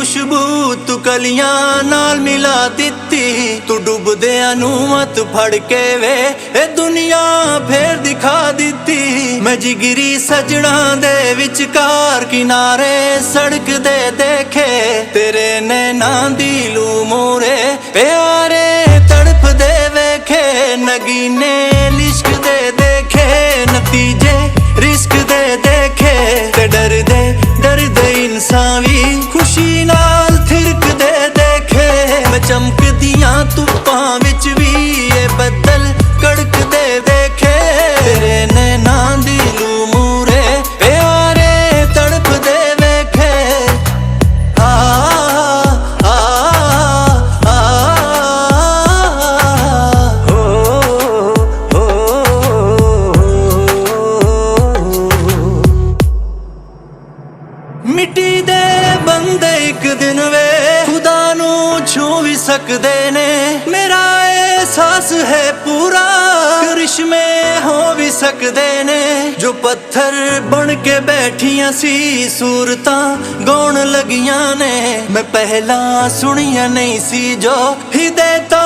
ਖੁਸ਼ਬੂ ਤੂੰ ਕਲੀਆਂ ਨਾਲ ਮਿਲਾ ਦਿੱਤੀ, ਤੂੰ ਡੁੱਬਦਿਆਂ ਨੂੰ ਮਤ ਫੜ ਕੇ ਵੇ ਇਹ ਦੁਨੀਆ ਫੇਰ ਦਿਖਾ ਦਿੱਤੀ। ਮੈਂ ਜਿਗਰੀ ਸਜਣਾ ਦੇ ਵਿਚਕਾਰ ਕਿਨਾਰੇ ਸੜਕ ਦੇ ਦੇਖੇ, ਤੇਰੇ ਨੈਣਾਂ ਦੀ ਲੂ ਮੂਰੇ ਪਿਆਰੇ ਤੜਫਦੇ ਵੇਖੇ। ਨਗੀਨੇ ਲਿਸ਼ਕ ਦੇ ਦੇਖੇ, ਨਤੀਜੇ ਰਿਸਕ ਦੇ ਦੇਖੇ, ਤੇ ਡਰਦੇ ਇਨਸਾਨ ਵੀ ਖੁਸ਼ੀ ਨਾਲ ਥਿਰਕਦੇ ਦੇਖੇ। ਮੈਂ ਚਮਕਦੀਆਂ ਧੁੱਪਾਂ ਵਿੱਚ ਵੀ ਇਹ ਬੱਦਲ ਕੜਕਦੇ ਦੇਖੇ, ਤੇਰੇ ਨੈਣਾਂ ਦੀ ਲੂ ਮੂਰੇ ਪਿਆਰੇ ਤੜਫਦੇ ਵੇਖੇ। ਆ ਆ ਆ ਮਿੱਟੀ ਦੇ ਬੰਦੇ ਇੱਕ ਦਿਨ ਵੇ ਖੁਦਾ ਨੂੰ ਛੂ ਵੀ ਸਕਦੇ ਨੇ। ਮੇਰਾ ਅਹਿਸਾਸ ਹੈ ਪੂਰਾ ਕਰਿਸ਼ਮੇ ਹੋ ਵੀ ਸਕਦੇ ਨੇ। ਜੋ ਪੱਥਰ ਬਣ ਕੇ ਬੈਠੀਆਂ ਸੀ ਸੂਰਤਾਂ ਗਾਉਣ ਲੱਗੀਆਂ ਨੇ। ਮੈਂ ਪਹਿਲਾਂ ਸੁਣੀਆਂ ਨਹੀਂ ਸੀ ਜੋ ਹਿਦਾਇਤਾਂ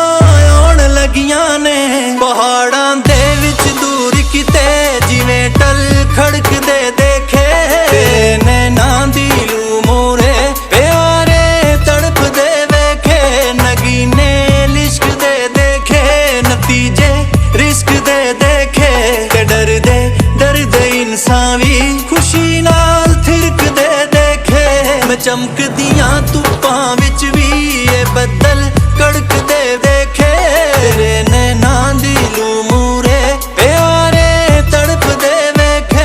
ਆਉਣ ਲੱਗੀਆਂ ਨੇ। ਪਹਾੜਾਂ ਦੇ ਵਿੱਚ ਦੂਰ ਕਿਤੇ ਜਿਵੇਂ ਟਲ ਖੜਕਦੇ ਦੇਖੇ, ਤੇ ਨੈਣਾਂ ਦੀ ਲੂ ਮੂਰੇ ਪਿਆਰੇ ਤੜਫਦੇ ਵੇਖੇ। ਨਗੀਨੇ ਲਿਸ਼ਕਦੇ ਦੇਖੇ, ਨਤੀਜੇ ਰਿਸਕ ਦੇ ਦੇਖੇ, ਤੇ ਡਰਦੇ ਇਨਸਾਨ ਵੀ ਖੁਸ਼ੀ ਨਾਲ ਥਿਰਕਦੇ ਦੇਖੇ। ਮੈਂ ਚਮਕਦੀਆਂ ਧੁੱਪਾਂ ਵਿੱਚ ਵੀ ਇਹ ਬੱਦਲ ਕੜਕਦੇ ਦੇਖੇ, ਤੇਰੇ ਨੈਣਾਂ ਦੀ ਲੂ ਮੂਰੇ ਪਿਆਰੇ ਤੜਫਦੇ ਵੇਖੇ।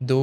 2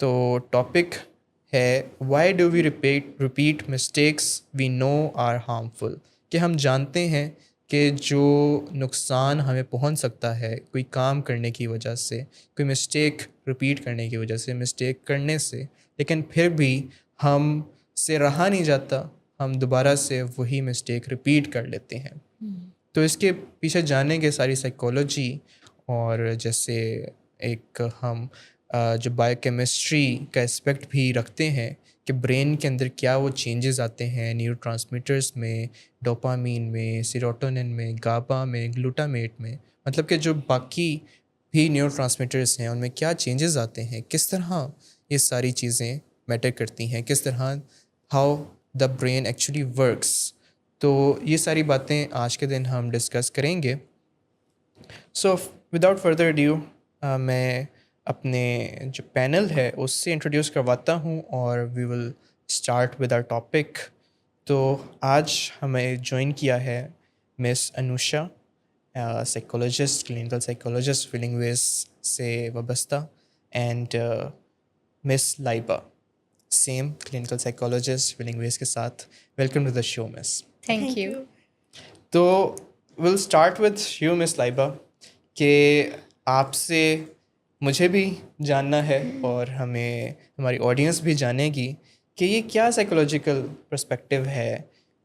تو ٹاپک ہے why do we repeat mistakes we know are harmful, کہ ہم جانتے ہیں کہ جو نقصان ہمیں پہنچ سکتا ہے کوئی کام کرنے کی وجہ سے، کوئی مسٹیک ریپیٹ کرنے کی وجہ سے، مسٹیک کرنے سے، لیکن پھر بھی ہم سے رہا نہیں جاتا، ہم دوبارہ سے وہی مسٹیک ریپیٹ کر لیتے ہیں. تو اس کے پیچھے جانیں گے ساری سائیکالوجی، اور جیسے ایک ہم جو بائیو کیمسٹری کا اسپیکٹ بھی رکھتے ہیں کہ برین کے اندر کیا وہ چینجز آتے ہیں نیورو ٹرانسمیٹرز میں، ڈوپامین میں، سیروٹونن میں، گابا میں، گلوٹامیٹ میں، مطلب کہ جو باقی بھی نیورو ٹرانسمیٹرز ہیں ان میں کیا چینجز آتے ہیں، کس طرح یہ ساری چیزیں میٹر کرتی ہیں، کس طرح how the brain actually works. تو یہ ساری باتیں آج کے دن ہم ڈسکس کریں گے. سو وداؤٹ فردر ڈیو میں اپنے جو پینل ہے اس سے انٹروڈیوس کرواتا ہوں اور we will start with our topic. تو آج ہمیں جوائن کیا ہے miss Anusha, psychologist, clinical psychologist feeling ways سے وابستہ، and miss Laiba, same clinical psychologist feeling ways کے ساتھ. Welcome to the show miss. Thank you. تو will start with you miss Laiba, کہ آپ سے مجھے بھی جاننا ہے اور ہماری آڈینس بھی جانے گی کہ یہ کیا سائیکولوجیکل پرسپیکٹیو ہے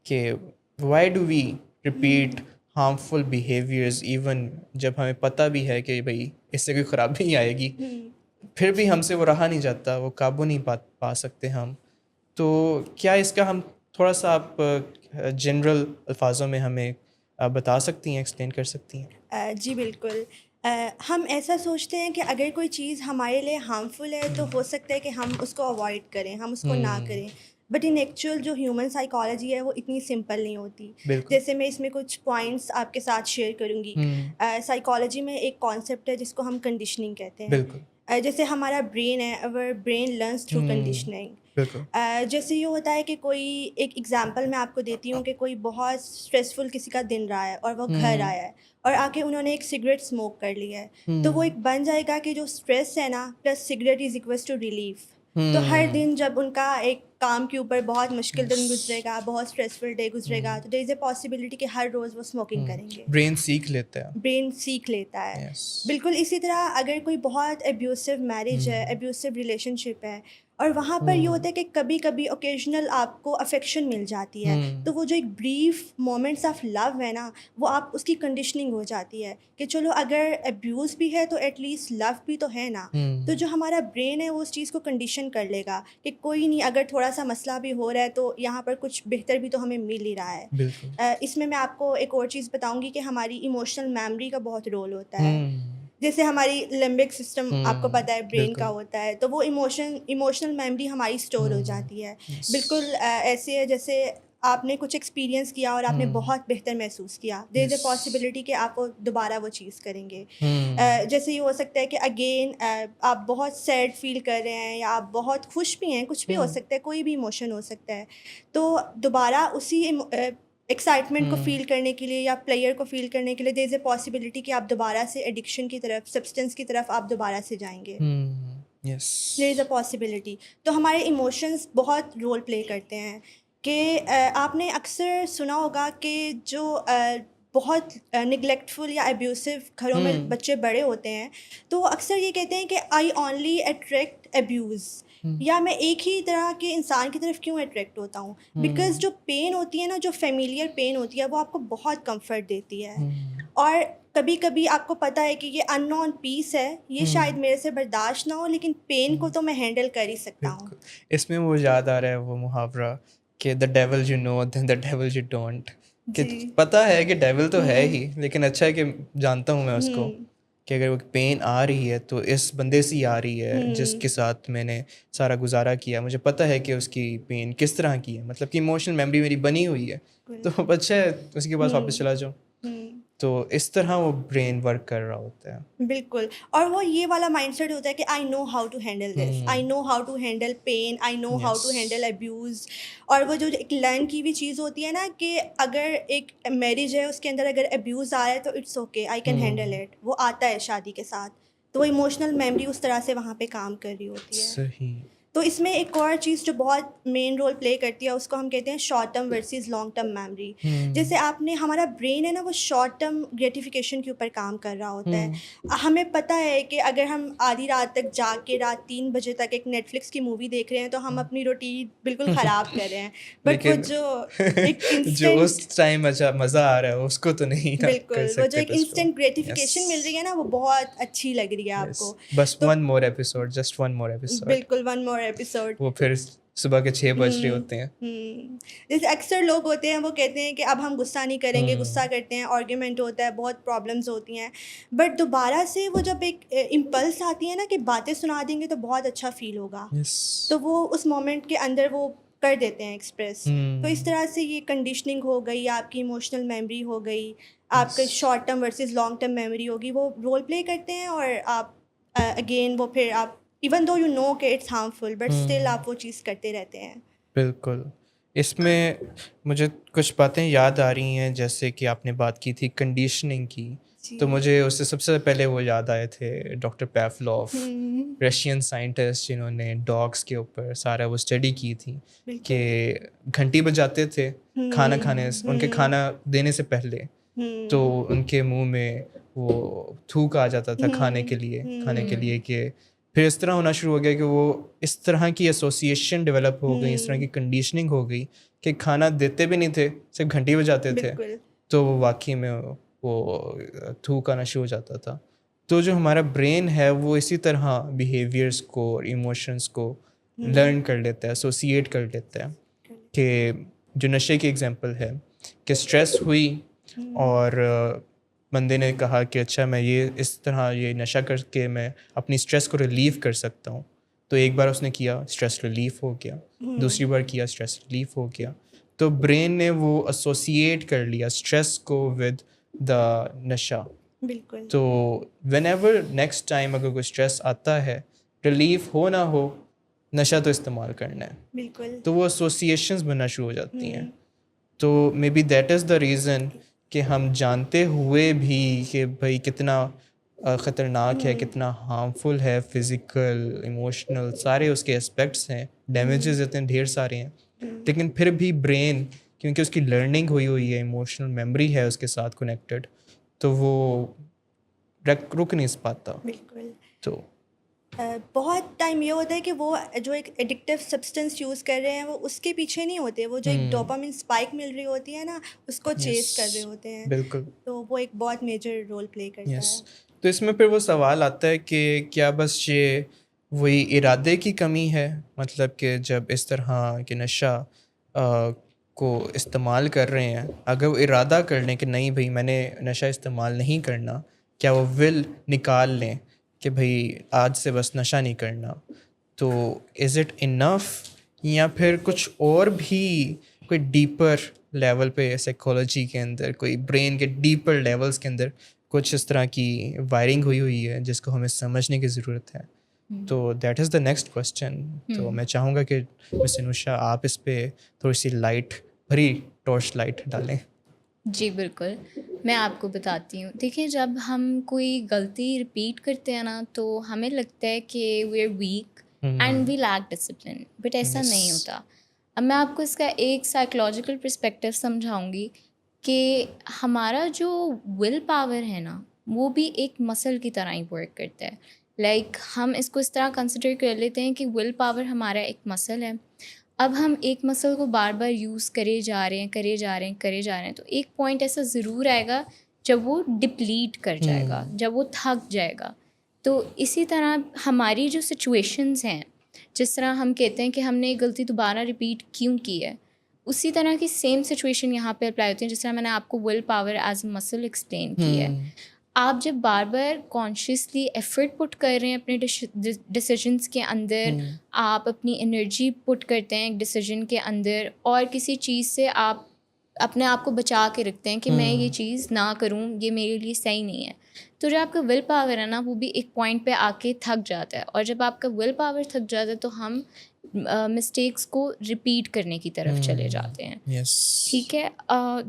کہ why do we repeat harmful behaviours even جب ہمیں پتہ بھی ہے کہ بھائی اس سے کوئی خرابی آئے گی، پھر بھی ہم سے وہ رہا نہیں جاتا، وہ قابو نہیں پا سکتے ہم. تو کیا اس کا ہم تھوڑا سا آپ جنرل الفاظوں میں ہمیں بتا سکتی ہیں، ایکسپلین کر سکتی ہیں؟ جی بالکل. ہم ایسا سوچتے ہیں کہ اگر کوئی چیز ہمارے لیے ہارمفل ہے تو ہو سکتا ہے کہ ہم اس کو اوائڈ کریں، ہم اس کو نہ کریں. بٹ ان ایکچوئل جو ہیومن سائیکالوجی ہے وہ اتنی سمپل نہیں ہوتی. جیسے میں اس میں کچھ پوائنٹس آپ کے ساتھ شیئر کروں گی. سائیکالوجی میں ایک کانسیپٹ ہے جس کو ہم کنڈیشننگ کہتے ہیں. جیسے ہمارا برین ہے، اور برین لرنس تھرو کنڈیشننگ. جیسے یہ ہوتا ہے کہ کوئی ایک ایگزامپل میں آپ کو دیتی ہوں کہ کوئی بہت اسٹریسفل کسی کا دن رہا ہے اور وہ گھر آیا ہے اور آ کے انہوں نے ایک سگریٹ اسموک کر لیا ہے، تو وہ ایک بن جائے گا کہ جو اسٹریس ہے نا plus cigarette is equals to relief. تو ہر دن جب ان کا ایک کام کے اوپر بہت مشکل دن گزرے گا، بہت اسٹریسفل ڈے گزرے گا، تو دیر از اے پاسبلٹی کہ ہر روز وہ اسموکنگ کریں گے. برین سیکھ لیتا ہے. بالکل اسی طرح اگر کوئی بہت ابیوسو میرج ہے، ابیوسو ریلیشن شپ ہے، اور وہاں پر یہ ہوتا ہے کہ کبھی کبھی اوکیجنل آپ کو افیکشن مل جاتی ہے، تو وہ جو ایک بریف مومنٹس آف لو ہے نا، وہ آپ اس کی کنڈیشننگ ہو جاتی ہے کہ چلو اگر ابیوز بھی ہے تو ایٹ لیسٹ لو بھی تو ہے نا. تو جو ہمارا برین ہے وہ اس چیز کو کنڈیشن کر لے گا کہ کوئی نہیں، اگر تھوڑا سا مسئلہ بھی ہو رہا ہے تو یہاں پر کچھ بہتر بھی تو ہمیں مل ہی رہا ہے. اس میں آپ کو ایک اور چیز بتاؤں گی کہ ہماری ایموشنل میموری کا بہت رول ہوتا ہے. جیسے ہماری لمبک سسٹم آپ کو پتہ ہے برین کا ہوتا ہے، تو وہ ایموشنل میموری ہماری اسٹور ہو جاتی ہے. بالکل ایسے ہے جیسے آپ نے کچھ ایکسپیرینس کیا اور آپ نے بہت بہتر محسوس کیا، دیر از اے پاسبلٹی کہ آپ دوبارہ وہ چیز کریں گے. جیسے یہ ہو سکتا ہے کہ اگین آپ بہت سیڈ فیل کر رہے ہیں یا آپ بہت خوش بھی ہیں، کچھ بھی ہو سکتا ہے، کوئی بھی ایموشن ہو سکتا ہے، تو دوبارہ اسی ایکسائٹمنٹ کو فیل کرنے کے لیے یا پلیئر کو فیل کرنے کے لیے دیر از اے پاسبلٹی کہ آپ دوبارہ سے ایڈکشن کی طرف، سبسٹنس کی طرف آپ دوبارہ سے جائیں گے. دیر از اے پاسبلٹی. تو ہمارے ایموشنس بہت رول پلے کرتے ہیں. کہ آپ نے اکثر سنا ہوگا کہ جو بہت نگلیکٹفل یا ابیوسو گھروں میں بچے بڑے ہوتے ہیں تو اکثر یہ کہتے ہیں کہ آئی اونلی اٹریکٹ ابیوز، یا میں ایک ہی طرح کے انسان کی طرف کیوں اٹریکٹ ہوتا ہوں، بیکاز جو پین ہوتی ہے نا، جو فیملیئر پین ہوتی ہے، وہ آپ کو بہت کمفرٹ دیتی ہے. اور کبھی کبھی آپ کو پتہ ہے کہ یہ ان نون پیس ہے، یہ شاید میرے سے برداشت نہ ہو، لیکن پین کو تو میں ہینڈل کر ہی سکتا ہوں. اس میں وہ یاد آ رہا ہے وہ محاورہ کہ the devil you know than the devil you don't, کہ پتہ ہے کہ ڈیول تو ہے ہی، لیکن اچھا ہے کہ جانتا ہوں میں اس کو کہ اگر وہ پین آ رہی ہے تو اس بندے سے ہی آ رہی ہے جس کے ساتھ میں نے سارا گزارا کیا، مجھے پتہ ہے کہ اس کی پین کس طرح کی ہے، مطلب کہ ایموشنل میموری میری بنی ہوئی ہے، تو اچھا ہے اس کے پاس واپس چلا جاؤں. تو اس طرح وہ برین ورک کر رہا ہوتا ہے. بالکل. اور وہ یہ والا مائنڈ سیٹ ہوتا ہے کہ I know how to handle this, I know how to handle pain, I know how to handle abuse. اور وہ جو ایک لرن کی بھی چیز ہوتی ہے نا کہ اگر ایک میرج ہے اس کے اندر اگر ابیوز آ رہا ہے تو it's okay, I can handle it, وہ آتا ہے شادی کے ساتھ. تو وہ ایموشنل میموری اس طرح سے وہاں پہ کام کر رہی ہوتی ہے. صحیح. تو اس میں ایک اور چیز جو بہت مین رول پلے کرتی ہے اس کو ہم کہتے ہیں short term versus long term memory. جیسے آپ نے ہمارا برین ہے نا وہ شارٹ ٹرم گریٹیفیکیشن کے اوپر کام کر رہا ہوتا ہے. ہمیں پتہ ہے کہ اگر ہم آدھی رات تک جاگ کے رات 3 بجے تک ایک نیٹ فلکس کی مووی دیکھ رہے ہیں تو ہم اپنی روٹین بالکل خراب کر رہے ہیں. بٹ وہ جو ایک جو اس انسٹنٹ ٹائم مزہ آ رہا ہے اس کو تو نہیں بالکل وہ جو ایک انسٹنٹ گریٹیفیکیشن مل رہی ہے نا وہ بہت اچھی لگ رہی ہے آپ کو. بس one more episode, just one more episode, بالکل ون مور ایپیسوڈ. وہ پھر صبح کے 6 بج رہے ہوتے ہیں. جیسے اکثر لوگ ہوتے ہیں وہ کہتے ہیں کہ اب ہم غصہ نہیں کریں گے, غصہ کرتے ہیں, آرگیومنٹ ہوتا ہے, بہت پرابلمس ہوتی ہیں, بٹ دوبارہ سے وہ جب ایک امپلس آتی ہے نا کہ باتیں سنا دیں گے تو بہت اچھا فیل ہوگا, تو وہ اس مومنٹ کے اندر وہ کر دیتے ہیں ایکسپریس. تو اس طرح سے یہ کنڈیشننگ ہو گئی, آپ کی ایموشنل میموری ہو گئی, آپ کا short term versus long term memory ہوگی, وہ رول پلے کرتے ہیں. اور آپ اگین وہ پھر آپ ایون دو یو نو کہ اٹس ہارمفل بٹ اسٹل آپ وہ چیز کرتے رہتے ہیں. بالکل. اس میں مجھے کچھ باتیں یاد آ رہی ہیں, جیسے کہ آپ نے بات کی تھی کنڈیشننگ کی, تو مجھے اس سے سب سے پہلے وہ یاد آئے تھے ڈاکٹر پیفلوف, رشین سائنٹسٹ جنہوں نے ڈاگس کے اوپر سارا وہ اسٹڈی کی تھی کہ گھنٹی بجاتے تھے کھانا کھانے, ان کے کھانا دینے سے پہلے, تو ان کے منہ میں وہ تھوک آ جاتا تھا کھانے کے لیے کہ پھر اس طرح ہونا شروع ہو گیا کہ وہ اس طرح کی ایسوسیشن ڈیولپ ہو گئی, اس طرح کی کنڈیشننگ ہو گئی کہ کھانا دیتے بھی نہیں تھے, صرف گھنٹی بجاتے تھے, تو وہ واقعی میں وہ تھوک آنا شروع ہو جاتا تھا. تو جو ہمارا برین ہے وہ اسی طرح بیہیویئرس کو اور ایموشنس کو لرن کر لیتا ہے, ایسوسیٹ کر لیتا ہے. کہ جو نشے کی ایگزامپل ہے کہ اسٹریس ہوئی اور بندے نے کہا کہ اچھا میں یہ اس طرح یہ نشہ کر کے میں اپنی اسٹریس کو ریلیو کر سکتا ہوں. تو ایک بار اس نے کیا, اسٹریس ریلیف ہو گیا, دوسری بار کیا, اسٹریس ریلیف ہو گیا. تو برین نے وہ ایسوسیٹ کر لیا اسٹریس کو ود دا نشہ. بالکل. تو وین ایور نیکسٹ ٹائم اگر کوئی اسٹریس آتا ہے, ریلیف ہو نہ ہو, نشہ تو استعمال کرنا ہے. بالکل. تو وہ ایسوسیشنز بننا شروع ہو جاتی ہیں. تو may be that is the reason کہ ہم جانتے ہوئے بھی کہ بھائی کتنا خطرناک ہے, کتنا ہارمفل ہے, فزیکل, ایموشنل, سارے اس کے اسپیکٹس ہیں, ڈیمیجز اتنے ڈھیر سارے ہیں, لیکن پھر بھی برین کیونکہ اس کی لرننگ ہوئی ہے, ایموشنل میموری ہے اس کے ساتھ کنیکٹڈ, تو وہ رک نہیں پاتا. بالکل. تو بہت ٹائم یہ ہوتا ہے کہ وہ جو ایک ایڈکٹیو سبسٹنس یوز کر رہے ہیں وہ اس کے پیچھے نہیں ہوتے, وہ جو ایک ڈوپامین اسپائک مل رہی ہوتی ہے نا اس کو چیز کر رہے ہوتے ہیں. بالکل. تو وہ ایک بہت میجر رول پلے کرتا ہے. تو اس میں پھر وہ سوال آتا ہے کہ کیا بس یہ وہی ارادے کی کمی ہے, مطلب کہ جب اس طرح کے نشہ کو استعمال کر رہے ہیں, اگر وہ ارادہ کر لیں کہ نہیں بھائی میں نے نشہ استعمال نہیں کرنا, کیا وہ ول نکال لیں کہ بھائی آج سے بس نشہ نہیں کرنا, تو از اٹ انف, یا پھر کچھ اور بھی کوئی ڈیپر لیول پہ سائیکالوجی کے اندر, کوئی برین کے ڈیپر لیولس کے اندر کچھ اس طرح کی وائرنگ ہوئی ہے جس کو ہمیں سمجھنے کی ضرورت ہے. تو that is the next question. تو میں چاہوں گا کہ مس انوشا آپ اس پہ تھوڑی سی لائٹ بھری ٹارچ لائٹ ڈالیں. جی بالکل, میں آپ کو بتاتی ہوں. دیکھیں جب ہم کوئی غلطی رپیٹ کرتے ہیں نا تو ہمیں لگتا ہے کہ we are weak and we lack discipline, but ایسا نہیں ہوتا. اب میں آپ کو اس کا ایک سائیکولوجیکل پرسپیکٹیو سمجھاؤں گی کہ ہمارا جو ول پاور ہے نا وہ بھی ایک مسل کی طرح ہی ورک کرتا ہے. لائک ہم اس کو اس طرح کنسیڈر کر لیتے ہیں کہ ول پاور ہمارا ایک مسل ہے. اب ہم ایک مسل کو بار بار یوز کرے جا رہے ہیں تو ایک پوائنٹ ایسا ضرور آئے گا جب وہ ڈپلیٹ کر جائے گا, جب وہ تھک جائے گا. تو اسی طرح ہماری جو سچویشنز ہیں, جس طرح ہم کہتے ہیں کہ ہم نے ایک غلطی دوبارہ ریپیٹ کیوں کی ہے, اسی طرح کی سیم سچویشن یہاں پہ اپلائی ہوتی ہیں. جس طرح میں نے آپ کو ول پاور ایز اے مسل ایکسپلین کی ہے, آپ جب بار بار کانشیسلی ایفرٹ پٹ کر رہے ہیں اپنے ڈیسیجنس کے اندر, آپ اپنی انرجی پٹ کرتے ہیں ایک ڈیسیجن کے اندر, اور کسی چیز سے آپ اپنے آپ کو بچا کے رکھتے ہیں کہ میں یہ چیز نہ کروں, یہ میرے لیے صحیح نہیں ہے, تو جو آپ کا ول پاور ہے نا وہ بھی ایک پوائنٹ پہ آ کے تھک جاتا ہے. اور جب آپ کا ول پاور تھک جاتا ہے تو ہم مسٹیکس کو ریپیٹ کرنے کی طرف چلے جاتے ہیں. ٹھیک ہے.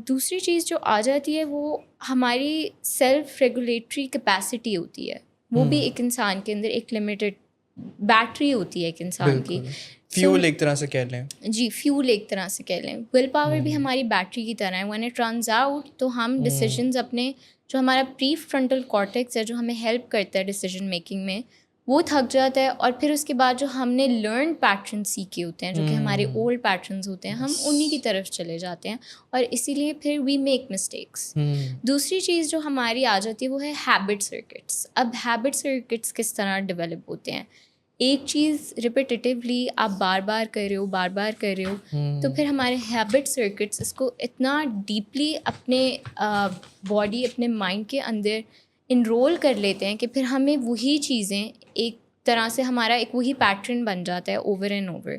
دوسری چیز جو آ جاتی ہے وہ ہماری سیلف ریگولیٹری کیپیسٹی ہوتی ہے, وہ بھی ایک انسان کے اندر ایک لمیٹڈ بیٹری ہوتی ہے ایک انسان کی. فیول ایک طرح سے کہہ لیں. جی, فیول ایک طرح سے کہہ لیں. ول پاور بھی ہماری بیٹری کی طرح ہے. وین اٹ رنز آؤٹ تو ہم ڈیسیجنز اپنے, جو ہمارا پری فرنٹل کارٹیکس ہے جو ہمیں ہیلپ کرتا ہے ڈیسیجن میکنگ میں, وہ تھک جاتا ہے. اور پھر اس کے بعد جو ہم نے لرن پیٹرن سیکھے ہوتے ہیں, جو کہ ہمارے اولڈ پیٹرنز ہوتے ہیں, ہم انہی کی طرف چلے جاتے ہیں, اور اسی لیے پھر وی میک مسٹیکس. دوسری چیز جو ہماری آ جاتی ہے وہ ہے ہیبٹ سرکٹس. اب ہیبٹ سرکٹس کس طرح ڈیولپ ہوتے ہیں؟ ایک چیز ریپیٹیٹیولی آپ بار بار کر رہے ہو تو پھر ہمارے ہیبٹ سرکٹس اس کو اتنا ڈیپلی اپنے باڈی, اپنے مائنڈ کے اندر انرول کر لیتے ہیں کہ پھر ہمیں وہی چیزیں ایک طرح سے ہمارا ایک وہی پیٹرن بن جاتا ہے اوور اینڈ اوور.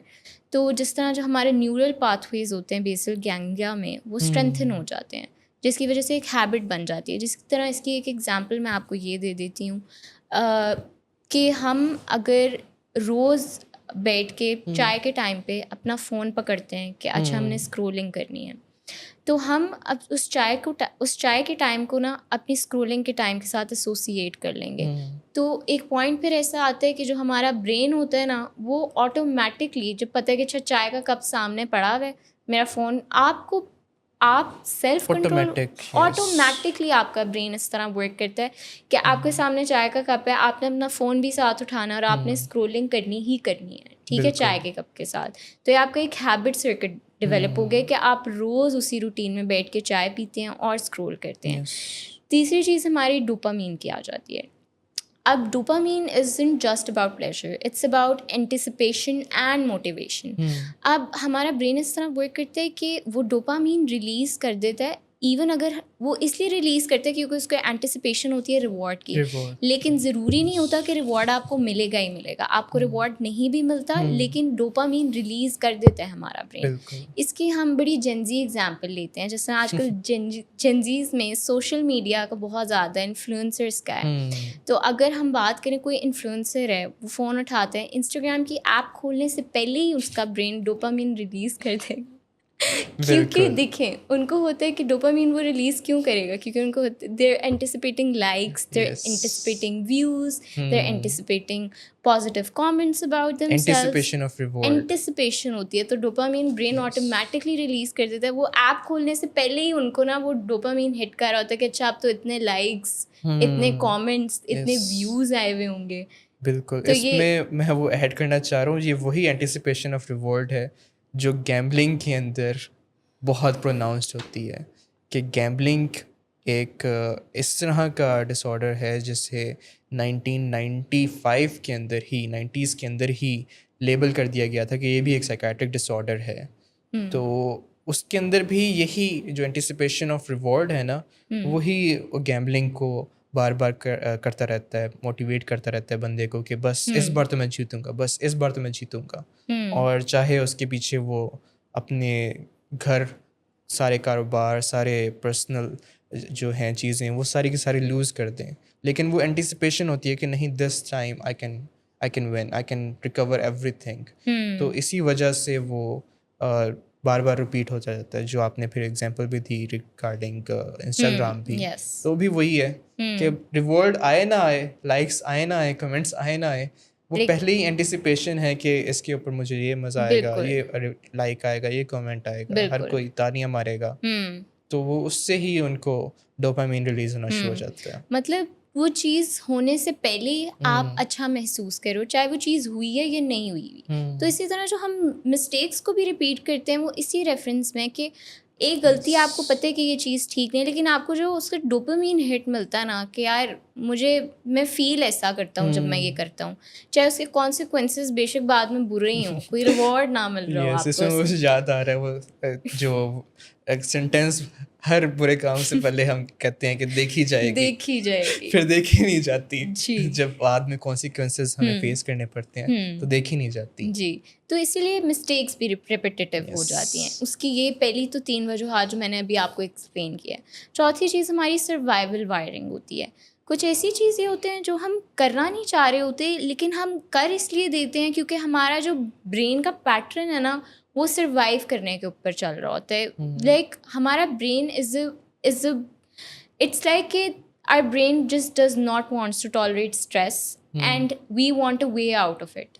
تو جس طرح جو ہمارے نیورل پاتھ ویز ہوتے ہیں بیسل گینگلیا میں, وہ اسٹرینتھن ہو جاتے ہیں, جس کی وجہ سے ایک ہیبٹ بن جاتی ہے. جس طرح اس کی ایک ایگزامپل میں آپ کو یہ دے دیتی ہوں کہ ہم اگر روز بیٹھ کے چائے کے ٹائم پہ اپنا فون پکڑتے ہیں کہ اچھا ہم نے اسکرولنگ کرنی ہے, تو ہم اب اس چائے کے ٹائم کو نا اپنی اسکرولنگ کے ٹائم کے ساتھ ایسوسیٹ کر لیں گے. تو ایک پوائنٹ پھر ایسا آتا ہے کہ جو ہمارا برین ہوتا ہے نا, وہ آٹومیٹکلی جب پتہ ہے کہ اچھا چائے کا کپ سامنے پڑا ہوا ہے, میرا فون, آپ سیلف کنٹرول آٹومیٹکلی آپ کا برین اس طرح ورک کرتا ہے کہ آپ کے سامنے چائے کا کپ ہے, آپ نے اپنا فون بھی ساتھ اٹھانا اور آپ نے اسکرولنگ کرنی ہی کرنی ہے, ٹھیک ہے, چائے کے کپ کے ساتھ. تو یہ آپ کا ایک ہیبٹ سرکٹ ڈیولپ ہو گیا کہ آپ روز اسی روٹین میں بیٹھ کے چائے پیتے ہیں اور اسکرول کرتے ہیں. تیسری چیز ہماری ڈوپامین کی آ جاتی ہے. اب dopamine isn't just about pleasure, it's about anticipation and motivation. اب ہمارا برین اس طرح ورک کرتا ہے کہ وہ ڈوپامین ریلیز کر دیتا ہے, ایون اگر وہ اس لیے ریلیز کرتا ہے کیونکہ اس کو اینٹیسپیشن ہوتی ہے ریوارڈ کی, لیکن ضروری نہیں ہوتا کہ ریوارڈ آپ کو ملے گا ہی ملے گا. آپ کو ریوارڈ نہیں بھی ملتا, لیکن ڈوپامین ریلیز کر دیتا ہے ہمارا برین. اس کی ہم بڑی جنزی ایگزامپل لیتے ہیں, جیسے آج کل جنزیز میں سوشل میڈیا کا بہت زیادہ انفلوئنسرس کا ہے. تو اگر ہم بات کریں, کوئی انفلوئنسر ہے, وہ فون اٹھاتے ہیں, انسٹاگرام کی ایپ کھولنے سے پہلے ہی اس کا برین ڈوپامین ریلیز کر دے گا. کیونکہ دیکھیں ان کو ہوتا ہے کہ ڈوپامین وہ ریلیز کیوں کرے گا, کیونکہ ان کو they are anticipating likes, they are anticipating views, they are anticipating positive comments about them self, anticipation ہوتی ہے. تو ڈوپامین برین آٹومیٹکلی ریلیز کر دیتا ہے. وہ ایپ کھولنے سے پہلے ہی ان کو نا وہ ڈوپامین ہٹ کر رہا ہوتا ہے کہ اچھا اب تو اتنے لائکس, اتنے کامنٹس, اتنے ویوز آئے ہوئے ہوں گے. بالکل, اس میں وہ ایڈ کرنا چاہ رہا ہوں, یہ وہی اینٹیسپیشن آف ریوارڈ ہے جو گیمبلنگ کے اندر بہت پروناؤنسڈ ہوتی ہے. کہ گیمبلنگ ایک اس طرح کا ڈس آرڈر ہے جسے 1995 کے اندر ہی 90s کے اندر ہی لیبل کر دیا گیا تھا کہ یہ بھی ایک سائیکیٹرک ڈس آرڈر ہے. تو اس کے اندر بھی یہی جو اینٹیسپیشن آف ریوارڈ ہے نا, وہی گیمبلنگ کو بار بار کرتا رہتا ہے, موٹیویٹ کرتا رہتا ہے بندے کو کہ بس اس بار تو میں جیتوں گا, بس اس بار تو میں جیتوں گا. اور چاہے اس کے پیچھے وہ اپنے گھر, سارے کاروبار, سارے پرسنل جو ہیں چیزیں, وہ ساری کی ساری لوز کر دیں, لیکن وہ اینٹیسپیشن ہوتی ہے کہ نہیں, this time I can one, I can recover every thing. تو اسی وجہ سے وہ بار بار ریپیٹ ہو جاتا ہے, جو آپ نے پھر ایگزامپل بھی دی ریگارڈنگ انسٹاگرام بھی. تو بھی وہی ہے کہ ریوارڈ آئے نہ آئے, لائکس آئے نہ آئے, کمنٹس آئے نہ آئے, وہ پہلے ہی اینٹیسپیشن ہے کہ اس کے اوپر مجھے یہ مزہ آئے گا, یہ لائک آئے گا, یہ کمنٹ آئے گا, ہر کوئی تالیاں مارے گا. تو وہ اس سے ہی ان کو ڈوپامین ریلیز ہونا شروع ہو جاتا ہے. مطلب وہ چیز ہونے سے پہلے آپ اچھا محسوس کرو, چاہے وہ چیز ہوئی ہے یا نہیں ہوئی. تو اسی طرح جو ہم مسٹیکس کو بھی ریپیٹ کرتے ہیں, وہ اسی ریفرنس میں کہ ایک غلطی آپ کو پتہ ہے کہ یہ چیز ٹھیک نہیں ہے, لیکن آپ کو جو اس کا ڈوپامین ہٹ ملتا ہے نا کہ یار میں فیل ایسا کرتا ہوں جب میں یہ کرتا ہوں, چاہے اس کے کانسیکوینسز بے شک بعد میں برے ہی ہوں, کوئی ریوارڈ نہ مل رہا ہو آپ کو. مجھے یاد آ رہا ہے وہ جو ایک سینٹینس, ہر برے کام سے پہلے ہم کہتے ہیں کہ دیکھی جائے گی, پھر دیکھی نہیں جاتی. جب بعد میں کانسیکوینسز ہمیں فیس کرنے پڑتے ہیں تو دیکھی نہیں جاتی. جی, تو اسی لیے مسٹیکس بھی ریپیٹیٹیو ہو جاتی ہیں. اس کی یہ پہلی تو 3 وجوہات جو میں نے ابھی آپ کو ایکسپلین کیا ہے. چوتھی چیز ہماری سروائیول وائرنگ ہوتی ہے. کچھ ایسی چیزیں ہوتے ہیں جو ہم کرنا نہیں چاہ رہے ہوتے, لیکن ہم کر اس لیے دیتے ہیں کیونکہ ہمارا جو برین کا پیٹرن ہے نا, وہ سروائیو کرنے کے اوپر چل رہا ہوتا ہے. لائک ہمارا برین اٹس لائک کہ our brain just does not wants to tolerate stress and we want a way out of it.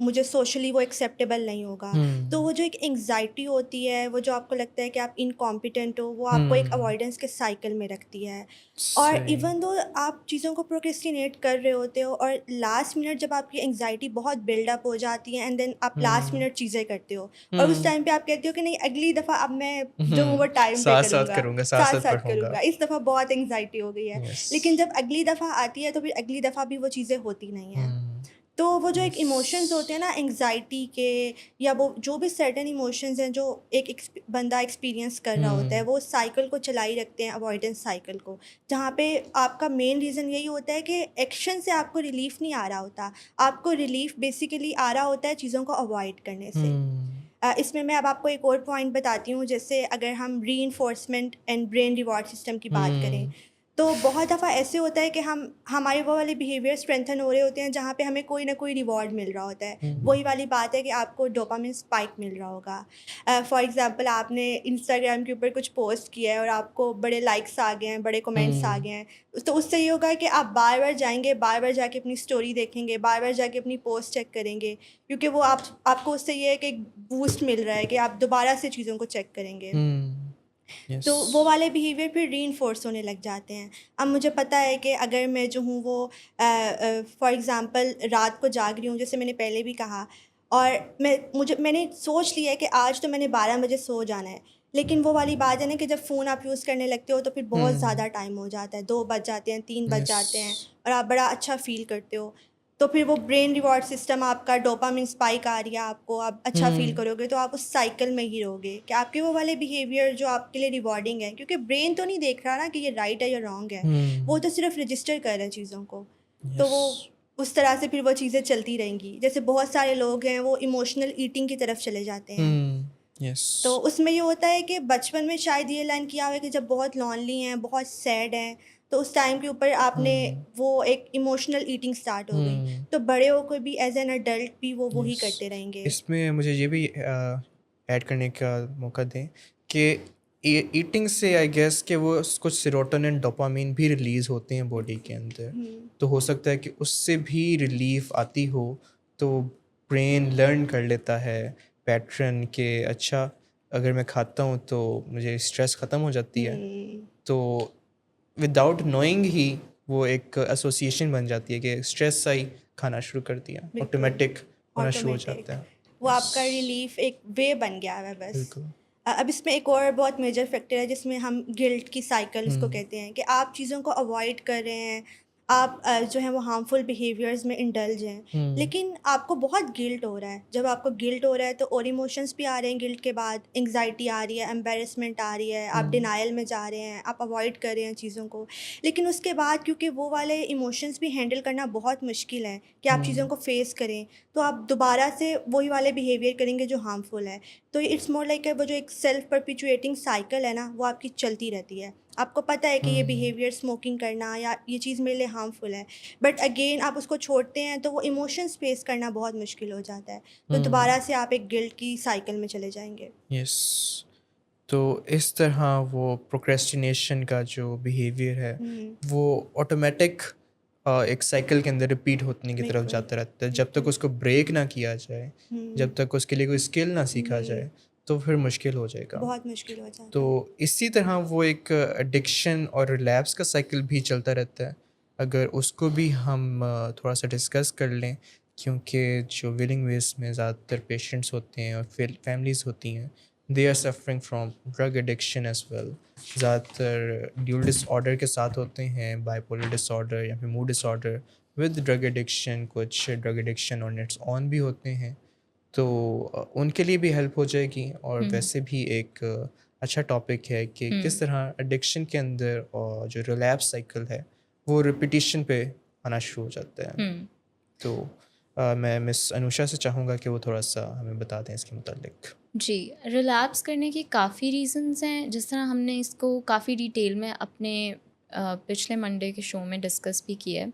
مجھے سوشلی وہ ایکسیپٹیبل نہیں ہوگا. تو وہ جو ایک انگزائٹی ہوتی ہے, وہ جو آپ کو لگتا ہے کہ آپ انکمپیٹنٹ ہو, وہ آپ کو ایک اوائڈنس کے سائیکل میں رکھتی ہے. اور ایون دو آپ چیزوں کو پروکریسٹینیٹ کر رہے ہوتے ہو, اور لاسٹ منٹ جب آپ کی انگزائٹی بہت بلڈ اپ ہو جاتی ہے, اینڈ دین آپ لاسٹ منٹ چیزیں کرتے ہو, اور اس ٹائم پہ آپ کہتے ہو کہ نہیں اگلی دفعہ اب میں جو ہوں وہ ٹائم پہ کروں گا, ساتھ ساتھ کروں گا, اس دفعہ بہت انگزائٹی ہو گئی ہے. لیکن جب اگلی دفعہ آتی ہے تو پھر اگلی دفعہ بھی وہ چیزیں ہوتی نہیں ہیں. تو وہ جو ایک ایموشنز ہوتے ہیں نا انگزائٹی کے, یا وہ جو بھی سرٹن ایموشنز ہیں جو ایک بندہ ایکسپیرینس کر رہا ہوتا ہے, وہ سائیکل کو چلائی رکھتے ہیں, اوائڈنس سائیکل کو, جہاں پہ آپ کا مین ریزن یہی ہوتا ہے کہ ایکشن سے آپ کو ریلیف نہیں آ رہا ہوتا, آپ کو ریلیف بیسیکلی آ رہا ہوتا ہے چیزوں کو اوائڈ کرنے سے. اس میں آپ کو ایک اور پوائنٹ بتاتی ہوں, جیسے اگر ہم reinforcement and brain reward system کی بات کریں, تو بہت دفعہ ایسے ہوتا ہے کہ ہمارے وہ والے بیہیویئر اسٹرینتھن ہو رہے ہوتے ہیں جہاں پہ ہمیں کوئی نہ کوئی ریوارڈ مل رہا ہوتا ہے. وہی والی بات ہے کہ آپ کو ڈوپامن اسپائک مل رہا ہوگا. فار ایگزامپل آپ نے انسٹاگرام کے اوپر کچھ پوسٹ کیا ہے اور آپ کو بڑے لائکس آ گئے ہیں, بڑے کمنٹس آ گئے ہیں, تو اس سے یہ ہوگا کہ آپ بار بار جائیں گے, بار بار جا کے اپنی اسٹوری دیکھیں گے, بار بار جا کے اپنی پوسٹ چیک کریں گے, کیونکہ وہ آپ کو اس سے یہ ہے کہ ایک بوسٹ مل رہا ہے کہ آپ دوبارہ سے چیزوں کو چیک کریں گے. تو وہ والے بیہیویئر پھر ری انفورس ہونے لگ جاتے ہیں. اب مجھے پتہ ہے کہ اگر میں جو ہوں وہ فار ایگزامپل رات کو جاگ رہی ہوں, جیسے میں نے پہلے بھی کہا, اور میں نے سوچ لیا ہے کہ آج تو میں نے 12 بجے سو جانا ہے, لیکن وہ والی بات ہے نا کہ جب فون آپ یوز کرنے لگتے ہو تو پھر بہت زیادہ ٹائم ہو جاتا ہے, 2 بج جاتے ہیں, 3 بج جاتے ہیں, اور آپ بڑا اچھا فیل کرتے ہو. تو پھر وہ برین ریوارڈ سسٹم آپ کا ڈوپامن اسپائک آ رہی ہے, آپ کو آپ اچھا فیل کرو گے, تو آپ اس سائیکل میں ہی رہو گے کہ آپ کے وہ والے بیہیویئر جو آپ کے لیے ریوارڈنگ ہے, کیونکہ برین تو نہیں دیکھ رہا نا کہ یہ رائٹ ہے یا رانگ ہے, وہ تو صرف رجسٹر کر رہے ہیں چیزوں کو. تو وہ اس طرح سے پھر وہ چیزیں چلتی رہیں گی. جیسے بہت سارے لوگ ہیں وہ ایموشنل ایٹنگ کی طرف چلے جاتے ہیں. تو اس میں یہ ہوتا ہے کہ بچپن میں شاید یہ لرن کیا ہوا ہے کہ جب بہت لونلی ہیں, بہت سیڈ ہیں, تو اس ٹائم کے اوپر آپ نے وہ ایک ایموشنل ایٹنگ سٹارٹ ہو گئی, تو بڑے ہو کے بھی ایز این ایڈلٹ بھی وہ وہی کرتے رہیں گے. اس میں مجھے یہ بھی ایڈ کرنے کا موقع دیں کہ ایٹنگ سے آئی گیس کہ وہ کچھ سیروٹونن ڈوپامین بھی ریلیز ہوتے ہیں باڈی کے اندر, تو ہو سکتا ہے کہ اس سے بھی ریلیف آتی ہو, تو برین لرن کر لیتا ہے پیٹرن کہ اچھا اگر میں کھاتا ہوں تو مجھے اسٹریس ختم ہو جاتی ہے. تو وداؤٹ نوئنگ ہی وہ ایک ایسوسیشن بن جاتی ہے کہ اسٹریس آئی, کھانا شروع کر دیا, آٹومیٹک ہونا شروع ہو جاتا ہے. وہ آپ کا ریلیف ایک وے بن گیا ہے بس. اب اس میں ایک اور بہت میجر فیکٹر ہے جس میں ہم گلٹ کی سائیکل اس کو کہتے ہیں, کہ آپ چیزوں کو اوائڈ کر رہے ہیں, آپ جو ہیں وہ ہارمفل بیہیویئرز میں انڈلج ہیں, لیکن آپ کو بہت گلٹ ہو رہا ہے. جب آپ کو گلٹ ہو رہا ہے تو اور ایموشنس بھی آ رہے ہیں گلٹ کے بعد, انگزائٹی آ رہی ہے, امبیرسمنٹ آ رہی ہے, آپ ڈینائل میں جا رہے ہیں, آپ اوائڈ کر رہے ہیں چیزوں کو. لیکن اس کے بعد کیونکہ وہ والے ایموشنس بھی ہینڈل کرنا بہت مشکل ہے کہ آپ چیزوں کو فیس کریں, تو آپ دوبارہ سے وہی والے بیہیویئر کریں گے جو ہارمفل ہے. تو اٹس مور لائک وہ جو ایک سیلف پرپیچویٹنگ سائیکل ہے نا, وہ آپ کی چلتی رہتی ہے. آپ کو پتہ ہے کہ یہ بیہیویئر اسموکنگ کرنا یا یہ چیز میرے لیے ہارمفل ہے, بٹ اگین آپ اس کو چھوڑتے ہیں تو وہ ایموشنس فیس کرنا بہت مشکل ہو جاتا ہے, تو دوبارہ سے آپ ایک گلٹ کی سائیکل میں چلے جائیں گے. یس, تو اس طرح وہ پروکریسٹینیشن کا جو بیہیویئر ہے وہ آٹومیٹک ایک سائیکل کے اندر ریپیٹ ہونے کی طرف جاتا رہتا ہے. جب تک اس کو بریک نہ کیا جائے, جب تک اس کے لیے کوئی اسکل نہ سیکھا جائے, تو پھر مشکل ہو جائے گا, بہت مشکل ہو جاتا ہے. تو اسی طرح وہ ایک ایڈکشن اور ریلیپس کا سائیکل بھی چلتا رہتا ہے. اگر اس کو بھی ہم تھوڑا سا ڈسکس کر لیں, کیونکہ جو ویلنگ ویسٹ میں زیادہ تر پیشنٹس ہوتے ہیں اور فیملیز ہوتی ہیں, they are suffering from drug addiction as well. زیادہ تر ڈیول ڈس آرڈر کے ساتھ ہوتے ہیں, بائی پولر ڈس آرڈر یا پھر mood disorder with drug addiction, کچھ ڈرگ ایڈکشن اور نیٹس آن بھی ہوتے ہیں, تو ان کے لیے بھی ہیلپ ہو جائے گی. اور ویسے بھی ایک اچھا ٹاپک ہے کہ کس طرح ایڈکشن کے اندر اور جو ریلیپس سائیکل ہے وہ ریپیٹیشن پہ آنا شروع ہو جاتا ہے. تو میں مس انوشا سے چاہوں گا کہ وہ تھوڑا سا ہمیں بتا دیں اس کے متعلق. جی, ریلیپس کرنے کی کافی ریزنز ہیں, جس طرح ہم نے اس کو کافی ڈیٹیل میں اپنے پچھلے منڈے کے شو میں ڈسکس بھی کیا ہے.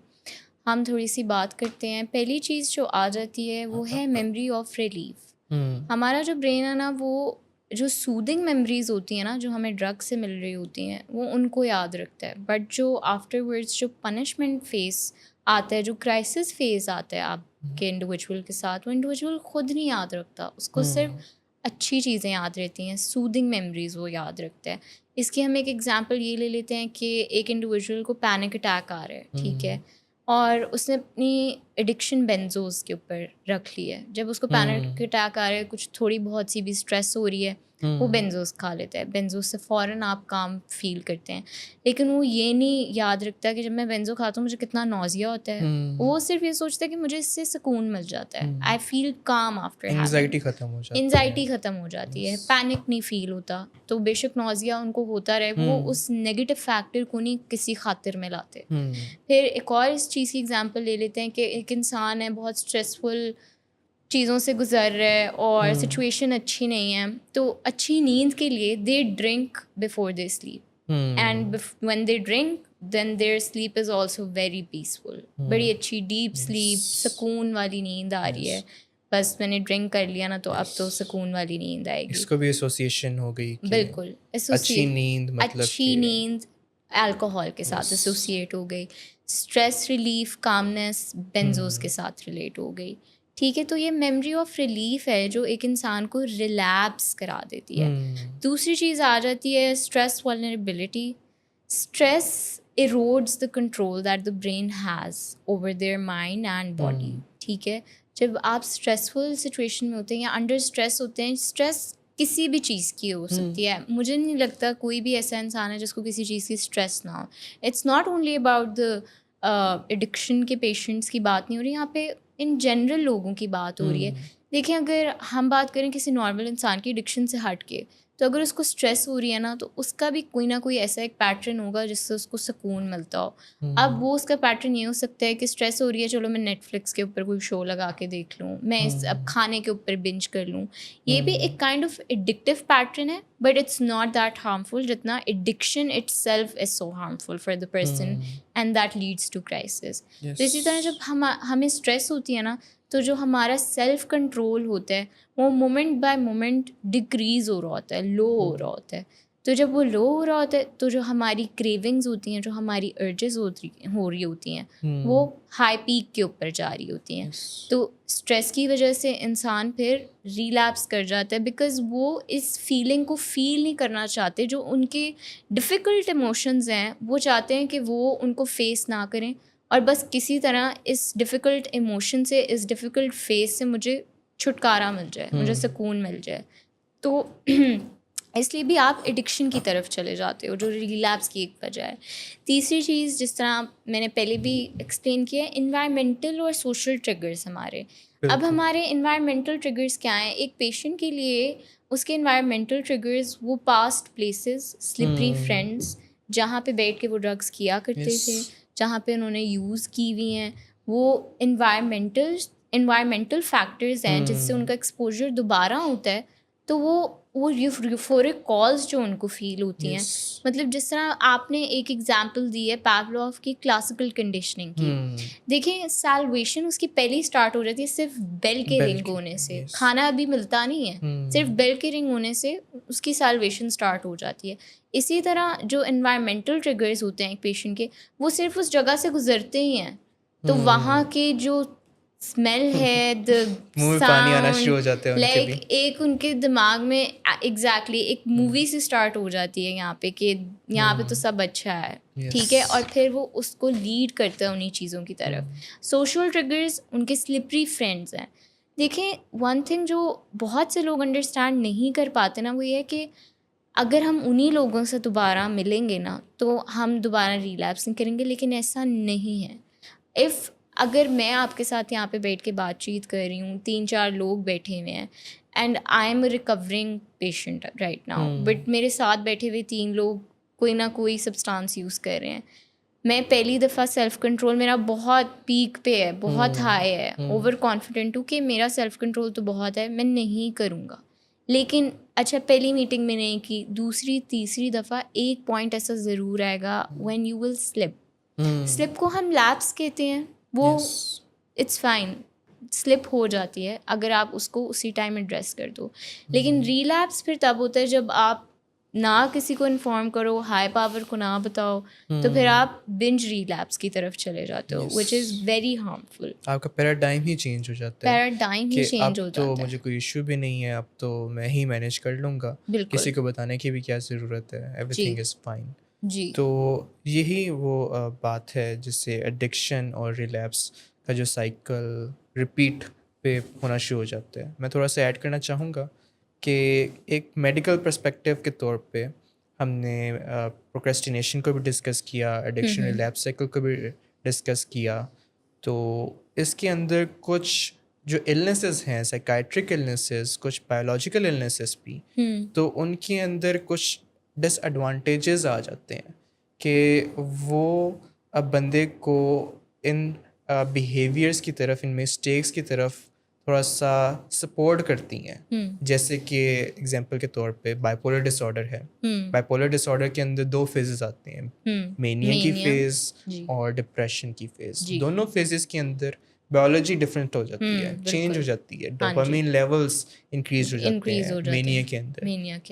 ہم تھوڑی سی بات کرتے ہیں. پہلی چیز جو آ جاتی ہے وہ ہے میموری آف ریلیف. ہمارا جو برین ہے نا, وہ جو سودنگ میموریز ہوتی ہیں نا, جو ہمیں ڈرگ سے مل رہی ہوتی ہیں, وہ ان کو یاد رکھتا ہے, بٹ جو آفٹر ورڈس جو پنشمنٹ فیس آتا ہے, جو کرائسس فیز آتا ہے آپ کے انڈیویجول کے ساتھ, وہ انڈیویجول خود نہیں یاد رکھتا, اس کو صرف اچھی چیزیں یاد رہتی ہیں, سودنگ میموریز وہ یاد رکھتا ہے. اس کی ہم ایک ایگزامپل یہ لے لیتے ہیں کہ ایک انڈیویجول کو پینک اٹیک آ رہا ہے, ٹھیک ہے, اور اس نے اپنی ایڈکشن بینزوز کے اوپر رکھ لی ہے. جب اس کو پینک اٹیک آ رہا ہے, کچھ تھوڑی بہت سی بھی اسٹریس ہو رہی ہے, وہ بینزوز کھا لیتا ہے. بینزوز سے فوراً آپ کام فیل کرتے ہیں, لیکن وہ یہ نہیں یاد رکھتا کہ جب میں بینزو کھاتا ہوں مجھے کتنا نوزیا ہوتا ہے. وہ صرف یہ سوچتا ہے کہ مجھے اس سے سکون مل جاتا ہے, آئی فیل کام آفٹر انگزائٹی ختم ہو جاتی ہے, انزائٹی ختم ہو جاتی ہے, پینک نہیں فیل ہوتا. تو بے شک نوزیا ان کو ہوتا رہے, وہ اس نیگیٹو فیکٹر کو نہیں کسی خاطر میں لاتے. پھر ایک اور اس چیز کی ایگزامپل لے لیتے ہیں کہ ایک انسان ہے بہت اسٹریسفل چیزوں سے گزر رہا ہے اور سچویشن اچھی نہیں ہے, تو اچھی نیند کے لیے they drink before they sleep, and when they drink then their sleep is also very peaceful. بڑی اچھی ڈیپ سلیپ, سکون والی نیند آ رہی ہے. بس میں نے ڈرنک کر لیا نا تو اب تو سکون والی نیند آئے گی. اس کو بھی ایسوسیشن ہو گئی, بالکل اچھی نیند, مطلب اچھی نیند الکوہول کے ساتھ ایسوسیٹ ہو گئی. اسٹریس ریلیف, کامنس بینزوز کے ساتھ ریلیٹ ہو گئی, ٹھیک ہے. تو یہ میموری آف ریلیف ہے جو ایک انسان کو ریلیپس کرا دیتی ہے. دوسری چیز آ جاتی ہے stress vulnerability. Stress erodes the control that the brain has over their mind and body, ٹھیک ہے. جب آپ اسٹریسفل سچویشن میں ہوتے ہیں یا انڈر اسٹریس ہوتے ہیں, اسٹریس کسی بھی چیز کی ہو سکتی ہے. مجھے نہیں لگتا کوئی بھی ایسا انسان ہے جس کو کسی چیز کی اسٹریس نہ ہو. It's not only about the addiction کے پیشنٹس کی بات نہیں ہو رہی یہاں پہ, ان جنرل لوگوں کی بات ہو رہی ہے. دیکھیں اگر ہم بات کریں کسی نارمل انسان کی ایڈکشن سے ہٹ کے, تو اگر اس کو اسٹریس ہو رہی ہے نا, تو اس کا بھی کوئی نہ کوئی ایسا ایک پیٹرن ہوگا جس سے اس کو سکون ملتا ہو. اب وہ اس کا پیٹرن یہ ہو سکتا ہے کہ اسٹریس ہو رہی ہے, چلو میں نیٹ فلکس کے اوپر کوئی شو لگا کے دیکھ لوں, میں اب کھانے کے اوپر بنج کر لوں. یہ بھی ایک کائنڈ آف ایڈکٹیو پیٹرن ہے, but it's not that harmful جتنا addiction itself is so harmful for the person, and that leads to crisis. تو اسی طرح جب ہمیں اسٹریس ہوتی ہے نا, تو جو ہمارا سیلف کنٹرول ہوتا ہے وہ مومنٹ بائی مومنٹ ڈکریز ہو رہا ہوتا ہے, لو ہو رہا ہوتا ہے. تو جب وہ لو ہو رہا ہوتا ہے تو جو ہماری کریونگز ہوتی ہیں, جو ہماری ارجز ہو رہی ہوتی ہیں, وہ ہائی پیک کے اوپر جا رہی ہوتی ہیں. تو اسٹریس کی وجہ سے انسان پھر ریلیپس کر جاتا ہے, بیکاز وہ اس فیلنگ کو فیل نہیں کرنا چاہتے. جو ان کے ڈفیکلٹ ایموشنز ہیں وہ چاہتے ہیں کہ وہ ان کو فیس نہ کریں, اور بس کسی طرح اس ڈفیکلٹ ایموشن سے, اس ڈفیکلٹ فیس سے مجھے چھٹکارا مل جائے, مجھے سکون مل جائے. تو اس لیے بھی آپ ایڈکشن کی طرف چلے جاتے ہو, جو ریلیپس کی ایک وجہ ہے. تیسری چیز جس طرح میں نے پہلے بھی ایکسپلین کیا ہے, انوائرمنٹل اور سوشل ٹریگرز ہمارے. اب ہمارے انوائرمنٹل ٹریگرز کیا ہیں؟ ایک پیشنٹ کے لیے اس کے انوائرمنٹل ٹریگرز وہ پاسٹ پلیسز, سلپری فرینڈس جہاں پہ بیٹھ کے وہ ڈرگس کیا کرتے تھے, جہاں پہ انہوں نے یوز کی ہوئی ہیں, وہ انوائرمنٹل فیکٹرز ہیں جس سے ان کا ایکسپوجر دوبارہ ہوتا ہے. تو وہ یوفورک کالز جو ان کو فیل ہوتی ہیں, مطلب جس طرح آپ نے ایک ایگزامپل دی ہے پاولوف کی کلاسیکل کنڈیشننگ کی. دیکھیں سیلویشن اس کی پہلے ہی اسٹارٹ ہو جاتی ہے صرف بیل کے رنگ ہونے سے. کھانا ابھی ملتا نہیں ہے, صرف بیل کے رنگ ہونے سے اس کی سیلویشن اسٹارٹ ہو جاتی ہے. اسی طرح جو انوائرمنٹل ٹریگرز ہوتے ہیں ایک پیشنٹ کے, وہ صرف اس جگہ سے گزرتے ہی ہیں, تو وہاں کے جو اسمیل ہے, منہ میں پانی آنا شروع ہو جاتا ہے ان کے بھی. ایک ان کے دماغ میں ایگزیکٹلی ایک مووی سے اسٹارٹ ہو جاتی ہے یہاں پہ کہ یہاں پہ تو سب اچھا ہے, ٹھیک ہے, اور پھر وہ اس کو لیڈ کرتا ہے انہیں چیزوں کی طرف. سوشل ٹریگرز ان کے سلپری فرینڈز ہیں. دیکھیں ون تھنگ جو بہت سے لوگ انڈرسٹینڈ نہیں کر پاتے نا, وہ یہ ہے کہ اگر ہم انہی لوگوں سے دوبارہ ملیں گے نا تو ہم دوبارہ ریلیپس نہیں کریں گے, لیکن ایسا نہیں ہے. اگر میں آپ کے ساتھ یہاں پہ بیٹھ کے بات چیت کر رہی ہوں, 3-4 لوگ بیٹھے ہوئے ہیں, and I am a recovering patient right now, but میرے ساتھ بیٹھے ہوئے 3 لوگ کوئی نہ کوئی سبسٹانس یوز کر رہے ہیں. میں پہلی دفعہ سیلف کنٹرول میرا بہت پیک پہ ہے, بہت ہائی ہے, اوور کانفیڈنٹ ہوں کہ میرا سیلف کنٹرول تو بہت ہے, میں نہیں کروں گا. لیکن اچھا پہلی میٹنگ میں نہیں کی, دوسری تیسری دفعہ ایک پوائنٹ ایسا ضرور آئے گا وین یو ول سلپ کو ہم لیپس کہتے ہیں. وہ اٹس فائن, سلپ ہو جاتی ہے اگر آپ اس کو اسی ٹائم ایڈریس کر دو. لیکن ریلیپس پھر تب ہوتا ہے جب آپ نہ کسی کو انفارم کرو, ہائی پاور کو نہ بتاؤ, تو پھر آپ بنج ریلیپس کی طرف چلے جاتے ہو, وچ از ویری ہارمفل. آپ کا پیراڈائم ہی چینج ہو جاتا ہے پیراڈائم ہی کہ اب چینج ہو تو جاتا ہے. مجھے کوئی ایشو بھی نہیں ہے, اب تو میں ہی مینیج کر لوں گا, بالکل کسی کو بتانے کی بھی کیا ضرورت ہے, ایوری تھنگ از فائن. جی. تو یہی وہ بات ہے جس سے ایڈکشن اور ریلیپس کا جو سائیکل ریپیٹ پہ ہونا شروع ہو جاتا ہے. میں تھوڑا سا ایڈ کرنا چاہوں گا کہ ایک میڈیکل پرسپیکٹیو کے طور پہ ہم نے پروکریسٹینیشن کو بھی ڈسکس کیا, ایڈکشن ریلیپس سائیکل کو بھی ڈسکس کیا. تو اس کے اندر کچھ جو النیسز ہیں, سائیکائٹرک النیسز, کچھ بایولوجیکل النیسز بھی, تو ان کے اندر کچھ ڈس ایڈوانٹیجز آ جاتے ہیں کہ وہ اب بندے کو ان بیہیویئرس کی طرف, ان مسٹیکس کی طرف تھوڑا سا سپورٹ کرتی ہیں. جیسے کہ اگزامپل کے طور پہ بائیپولر ڈس آرڈر ہے. بائیپولر ڈس آرڈر کے اندر 2 فیزز آتے ہیں, مینیا کی فیز اور ڈپریشن کی فیز. دونوں فیزز کے اندر بایولوجی ڈفرینٹ ہو جاتی ہے, چینج ہو جاتی ہے, ڈوپامین لیولس انکریز ہو جاتے ہیں مینیا کے اندر,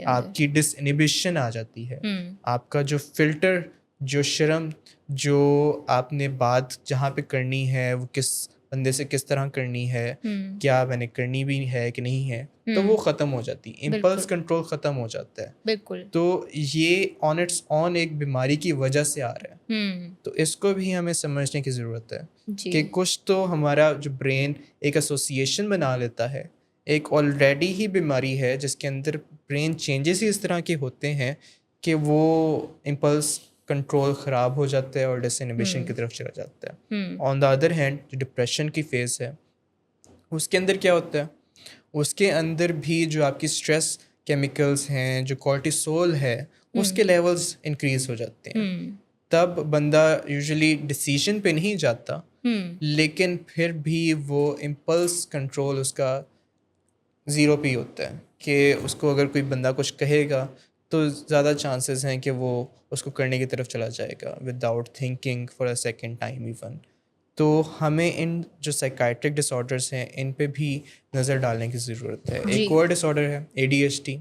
آپ کی ڈس انہیبیشن آ جاتی ہے, آپ کا جو فلٹر, جو شرم, جو آپ نے بات جہاں پہ کرنی ہے وہ کس بندے سے کس طرح کرنی ہے, کیا میں نے کرنی بھی ہے کہ نہیں ہے, تو وہ ختم ہو جاتی ہے, امپلس کنٹرول ختم ہو جاتا ہے. بالکل. تو یہ آن اٹس آن ایک بیماری کی وجہ سے آ رہا ہے. تو اس کو بھی ہمیں سمجھنے کی ضرورت ہے کہ کچھ تو ہمارا جو برین ایک ایسوسیشن بنا لیتا ہے, ایک آلریڈی ہی بیماری ہے جس کے اندر برین چینجز ہی اس طرح کے ہوتے ہیں کہ وہ امپلس کنٹرول خراب ہو جاتا ہے اور ڈس انہیبیشن کی طرف چلا جاتا ہے. آن دا ادر ہینڈ جو ڈپریشن کی فیز ہے اس کے اندر کیا ہوتا ہے, اس کے اندر بھی جو آپ کی اسٹریس کیمیکلز ہیں, جو کورٹیسول ہے, اس کے لیولز انکریز ہو جاتے ہیں. تب بندہ یوزلی ڈیسیژن پہ نہیں جاتا, لیکن پھر بھی وہ امپلس کنٹرول اس کا 0 پہ ہی ہوتا ہے کہ اس کو اگر کوئی بندہ کچھ کہے گا تو زیادہ چانسز ہیں کہ وہ اس کو کرنے کی طرف چلا جائے گا without thinking for a second time even. تو ہمیں ان جو سائیکائٹرک ڈس آرڈرس ہیں ان پہ بھی نظر ڈالنے کی ضرورت ہے. ایک اور ڈس آرڈر ہے ADHD,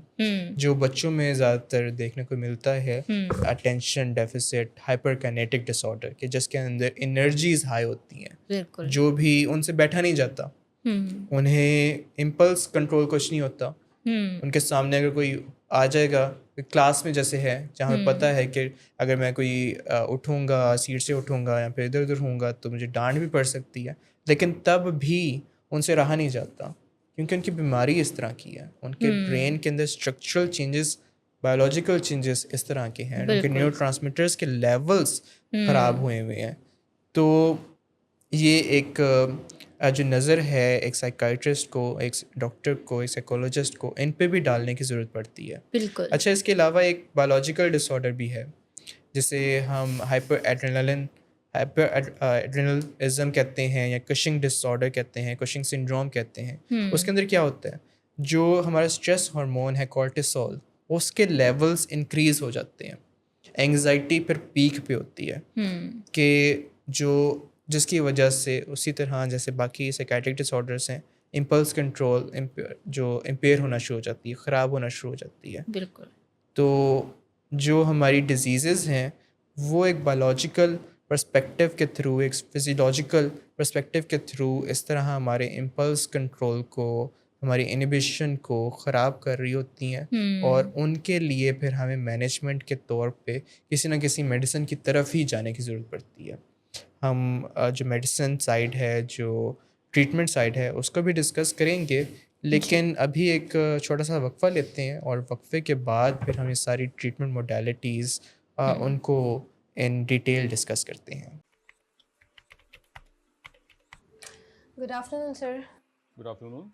جو بچوں میں زیادہ تر دیکھنے کو ملتا ہے, اٹینشن ڈیفیسٹ ہائپر کائنیٹک ڈس آرڈر, کہ جس کے اندر انرجیز ہائی ہوتی ہیں, جو بھی ان سے بیٹھا نہیں جاتا, انہیں امپلس کنٹرول کچھ نہیں ہوتا. ان کے سامنے اگر کوئی آ جائے گا, کلاس میں جیسے ہے جہاں پہ پتہ ہے کہ اگر میں کوئی اٹھوں گا, سیٹ سے اٹھوں گا یا پھر ادھر ادھر ہوں گا تو مجھے ڈانٹ بھی پڑ سکتی ہے, لیکن تب بھی ان سے رہا نہیں جاتا کیونکہ ان کی بیماری اس طرح کی ہے. ان کے برین کے اندر اسٹرکچرل چینجز, بایولوجیکل چینجز اس طرح کے ہیں, ان کے نیورو ٹرانسمیٹرس کے لیولس خراب ہوئے ہوئے ہیں. تو یہ ایک جو نظر ہے ایک سائیکائٹرسٹ کو, ایک ڈاکٹر کو, ایک سائیکولوجسٹ کو, ان پہ بھی ڈالنے کی ضرورت پڑتی ہے. بالکل. اچھا, اس کے علاوہ ایک بایولوجیکل ڈس آرڈر بھی ہے جسے ہم ہائپر ایڈرینلزم کہتے ہیں یا کشنگ ڈس آرڈر کہتے ہیں, کشنگ سنڈروم کہتے ہیں. اس کے اندر کیا ہوتا ہے, جو ہمارا اسٹریس ہارمون ہے کورٹیسول, اس کے لیولز انکریز ہو جاتے ہیں. اینگزائٹی پھر پیک پہ ہوتی ہے کہ جس کی وجہ سے اسی طرح جیسے باقی سائیکائٹرک ڈس آرڈرس ہیں, امپلس کنٹرول جو امپیئر ہونا شروع ہو جاتی ہے, خراب ہونا شروع ہو جاتی ہے. بالکل. تو جو ہماری ڈیزیزز ہیں وہ ایک بایولوجیکل پرسپیکٹیو کے تھرو, ایک فزیولوجیکل پرسپیکٹیو کے تھرو اس طرح ہمارے امپلس کنٹرول کو, ہماری انہیبیشن کو خراب کر رہی ہوتی ہیں. اور ان کے لیے پھر ہمیں مینجمنٹ کے طور پہ کسی نہ کسی میڈیسن کی طرف ہی جانے کی ضرورت پڑتی ہے. ہم جو میڈیسن سائڈ ہے, جو ٹریٹمنٹ سائڈ ہے, اس کو بھی ڈسکس کریں گے, لیکن ابھی ایک چھوٹا سا وقفہ لیتے ہیں اور وقفے کے بعد پھر ہم یہ ساری ٹریٹمنٹ موڈیلٹیز ان کو ان ڈیٹیل ڈسکس کرتے ہیں. گڈ آفٹر نون سر. گڈ آفٹر نون.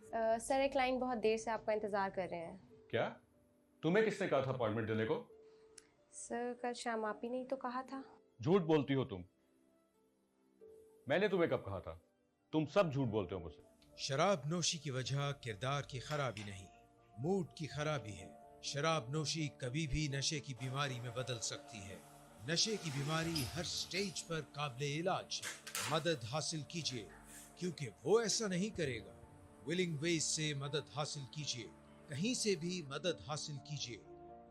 سر ایک کلائنٹ بہت دیر سے آپ کا انتظار کر رہے ہیں. کیا تمہیں کس نے کہا تھا اپائنٹمنٹ دینے کو؟ سر کل شام آپ ہی نہیں تو کہا تھا. جھوٹ بولتی ہو تم. میں نے تمہیں کب کہا تھا؟ تم سب جھوٹ بولتے ہو مجھ سے. شراب نوشی کی وجہ کردار کی خرابی نہیں، موڈ کی خرابی ہے. شراب نوشی کبھی بھی نشے کی بیماری میں بدل سکتی ہے. نشے کی بیماری ہر سٹیج پر قابل علاج ہے. مدد حاصل کیجیے کیونکہ وہ ایسا نہیں کرے گا. ولنگ ویز سے مدد حاصل کیجیے، کہیں سے بھی مدد حاصل کیجیے.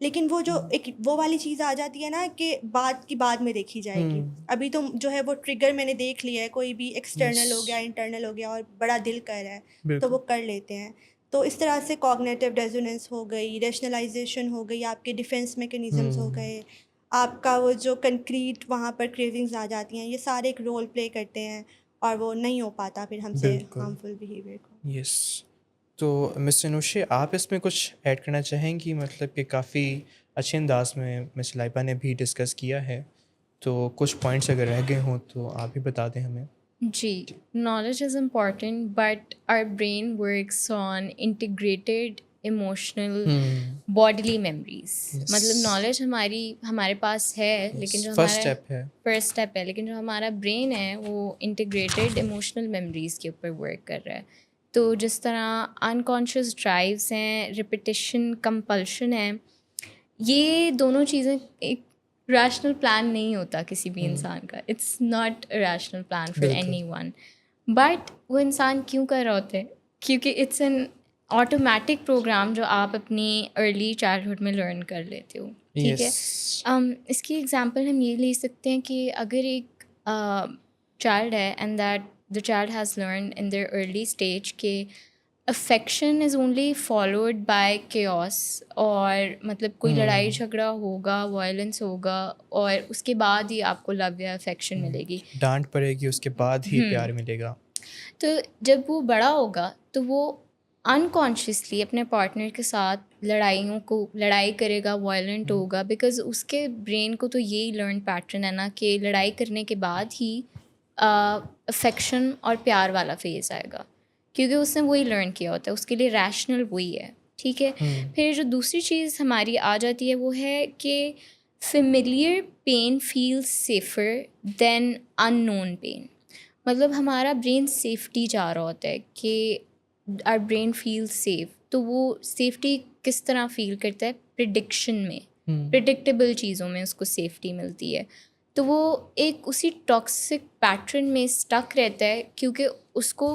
لیکن وہ جو ایک وہ والی چیز آ جاتی ہے نا کہ بعد کی بعد میں دیکھی جائے گی. ابھی تو جو ہے وہ ٹریگر میں نے دیکھ لیا ہے, کوئی بھی ایکسٹرنل ہو گیا, انٹرنل ہو گیا اور بڑا دل کر رہا ہے تو وہ کر لیتے ہیں. تو اس طرح سے کوگنیٹو ڈیزوننس ہو گئی, ریشنلائزیشن ہو گئی, آپ کے ڈیفینس میکینزمز ہو گئے, آپ کا وہ جو کنکریٹ وہاں پر کریونگز آ جاتی ہیں, یہ سارے ایک رول پلے کرتے ہیں اور وہ نہیں ہو پاتا پھر ہم سے ہارمفل بیہیویئر کو. یس. تو مس انوشے, آپ اس میں کچھ ایڈ کرنا چاہیں گی؟ مطلب کہ کافی اچھے انداز میں مس لائبہ نے بھی ڈسکس کیا ہے, تو کچھ پوائنٹس اگر رہ گئے ہوں تو آپ بھی بتا دیں ہمیں. جی, knowledge is important but our brain works on integrated emotional bodily memories. مطلب نالج ہمارے پاس ہے لیکن جو ہمارا فرسٹ اسٹیپ ہے, لیکن جو ہمارا برین ہے وہ انٹیگریٹیڈ ایموشنل میموریز کے اوپر ورک کر رہا ہے. تو جس طرح انکانشیس ڈرائیوز ہیں, ریپیٹیشن, کمپلشن ہے, یہ دونوں چیزیں ایک ریشنل پلان نہیں ہوتا کسی بھی انسان کا. It's not a rational plan for anyone, but وہ انسان کیوں کر رہا ہوتا ہے؟ کیونکہ اٹس این آٹومیٹک پروگرام جو آپ اپنی ارلی چائلڈہڈ میں لرن کر لیتے ہو. ٹھیک ہے, اس کی ایگزامپل ہم یہ لے سکتے ہیں کہ اگر ایک چائلڈ ہے and that the child has learned in their early stage کہ affection is only followed by chaos, اور مطلب کوئی لڑائی جھگڑا ہوگا, وائلنس ہوگا, اور اس کے بعد ہی آپ کو لو یا افیکشن ملے گی, ڈانٹ پڑے گی, اس کے بعد ہی پیار ملے گا. تو جب وہ بڑا ہوگا تو وہ انکانشیسلی اپنے پارٹنر کے ساتھ لڑائی کرے گا, وائلنٹ ہوگا, بیکاز اس کے برین کو تو یہی لرن پیٹرن ہے نا کہ لڑائی کرنے کے بعد ہی افیکشن اور پیار والا فیز آئے گا, کیونکہ اس نے وہی لرن کیا ہوتا ہے, اس کے لیے ریشنل وہی ہے. ٹھیک ہے, پھر جو دوسری چیز ہماری آ جاتی ہے وہ ہے کہ فیملیئر پین فیل سیفر دین ان نون پین. مطلب ہمارا برین سیفٹی چاہ رہا ہوتا ہے کہ آر برین فیل سیف. تو وہ سیفٹی کس طرح فیل کرتا ہے؟ پریڈکشن میں, پریڈکٹیبل چیزوں میں اس کو سیفٹی ملتی ہے. تو وہ ایک اسی ٹاکسک پیٹرن میں اسٹک رہتا ہے, کیونکہ اس کو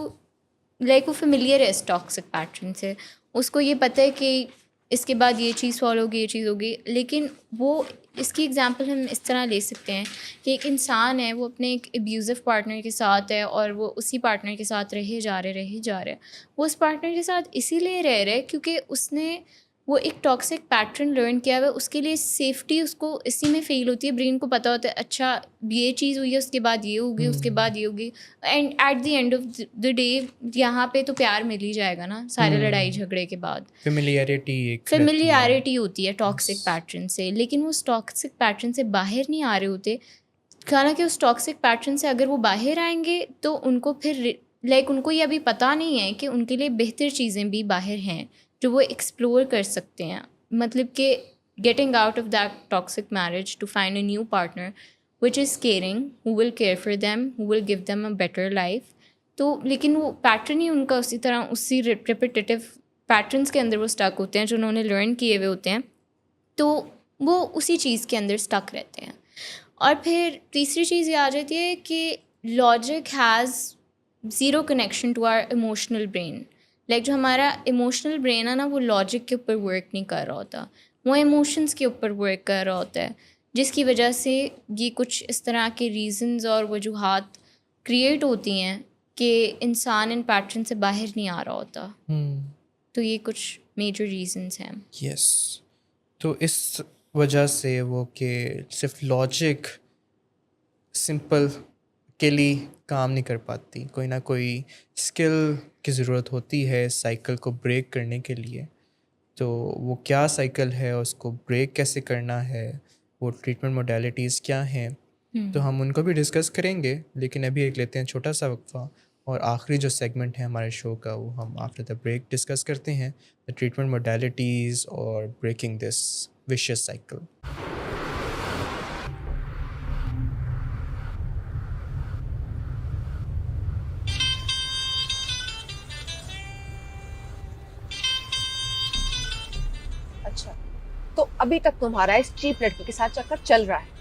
وہ فیملیئر ہے اس ٹاکسک پیٹرن سے, اس کو یہ پتہ ہے کہ اس کے بعد یہ چیز فالو ہوگی, یہ چیز ہوگی. لیکن وہ اس کی ایگزامپل ہم اس طرح لے سکتے ہیں کہ ایک انسان ہے, وہ اپنے ایک ابیوزو پارٹنر کے ساتھ ہے اور وہ اسی پارٹنر کے ساتھ رہے جا رہے. وہ اس پارٹنر کے ساتھ اسی لیے رہ رہے کیونکہ اس نے وہ ایک ٹاکسک پیٹرن لرن کیا ہوا ہے, اس کے لیے سیفٹی اس کو اسی میں فیل ہوتی ہے. برین کو پتہ ہوتا ہے اچھا یہ چیز ہوئی ہے, اس کے بعد یہ ہوگی, اس کے بعد یہ ہوگی, and at the end of the day یہاں پہ تو پیار مل ہی جائے گا نا سارے لڑائی جھگڑے کے بعد. فیملیئرٹی ہوتی ہے ٹاکسک پیٹرن سے, لیکن وہ اس ٹاکسک پیٹرن سے باہر نہیں آ رہے ہوتے. حالانکہ اس ٹاکسک پیٹرن سے اگر وہ باہر آئیں گے تو ان کو پھر ان کو یہ ابھی پتہ نہیں ہے کہ ان کے لیے بہتر چیزیں بھی باہر ہیں جو وہ ایکسپلور کر سکتے ہیں. مطلب کہ getting out of that toxic marriage to find a new partner which is caring, who will care for them, who will give them a better life. تو لیکن وہ پیٹرن ہی ان کا اسی طرح اسی ریپیٹیو پیٹرنس کے اندر وہ اسٹک ہوتے ہیں جو انہوں نے لرن کیے ہوئے ہوتے ہیں, تو وہ اسی چیز کے اندر اسٹک رہتے ہیں. اور پھر تیسری چیز یہ آ جاتی ہے کہ logic has zero connection to our emotional brain. جو ہمارا ایموشنل برین ہے نا, وہ لاجک کے اوپر ورک نہیں کر رہا ہوتا, وہ ایموشنس کے اوپر ورک کر رہا ہوتا ہے, جس کی وجہ سے یہ کچھ اس طرح کے ریزنز اور وجوہات کریٹ ہوتی ہیں کہ انسان ان پیٹرن سے باہر نہیں آ رہا ہوتا. تو یہ کچھ میجر ریزنز ہیں. یس. تو اس وجہ سے وہ کہ صرف لاجک سمپل کے لیے کام نہیں کر پاتی, کوئی نہ کوئی اسکل کی ضرورت ہوتی ہے سائیکل کو بریک کرنے کے لیے. تو وہ کیا سائیکل ہے, اس کو بریک کیسے کرنا ہے, وہ ٹریٹمنٹ موڈیلٹیز کیا ہیں, تو ہم ان کو بھی ڈسکس کریں گے. لیکن ابھی ایک لیتے ہیں چھوٹا سا وقفہ, اور آخری جو سیگمنٹ ہے ہمارے شو کا وہ ہم آفٹر دا بریک ڈسکس کرتے ہیں, دا ٹریٹمنٹ موڈیلٹیز اور بریکنگ دس ویشیس سائیکل. اچھا, تو ابھی تک تمہارا اس چیپ لڑکی کے ساتھ چکر چل رہا ہے.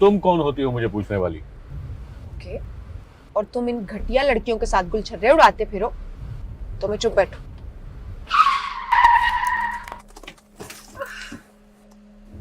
تم کون ہوتی ہو مجھے پوچھنے والی؟ اوکے, اور تم ان گھٹیا لڑکیوں کے ساتھ گل چھرے اڑاتے پھرو, تو میں چپ بیٹھو.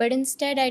but instead I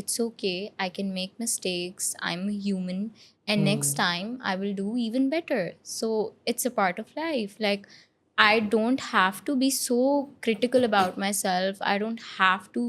it's okay, I can make mistakes, I'm a human, and next time I will do even better. So it's a part of life. Like I don't have to be so critical about myself. I don't have to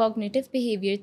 cognitive behavior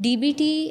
DBT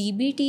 DBT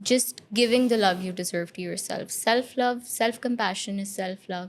just giving the love you deserve to yourself. Self love, self compassion is self love.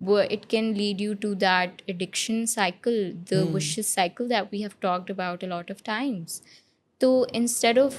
It can lead you to that addiction cycle, the vicious cycle that we have talked about a lot of times. So instead of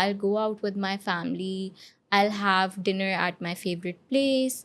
I'll go out with my family, I'll have dinner at my favorite place.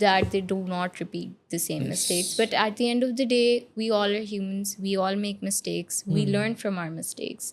that they do not repeat the same mistakes. But at the end of the day, we all are humans, we all make mistakes, we learn from our mistakes.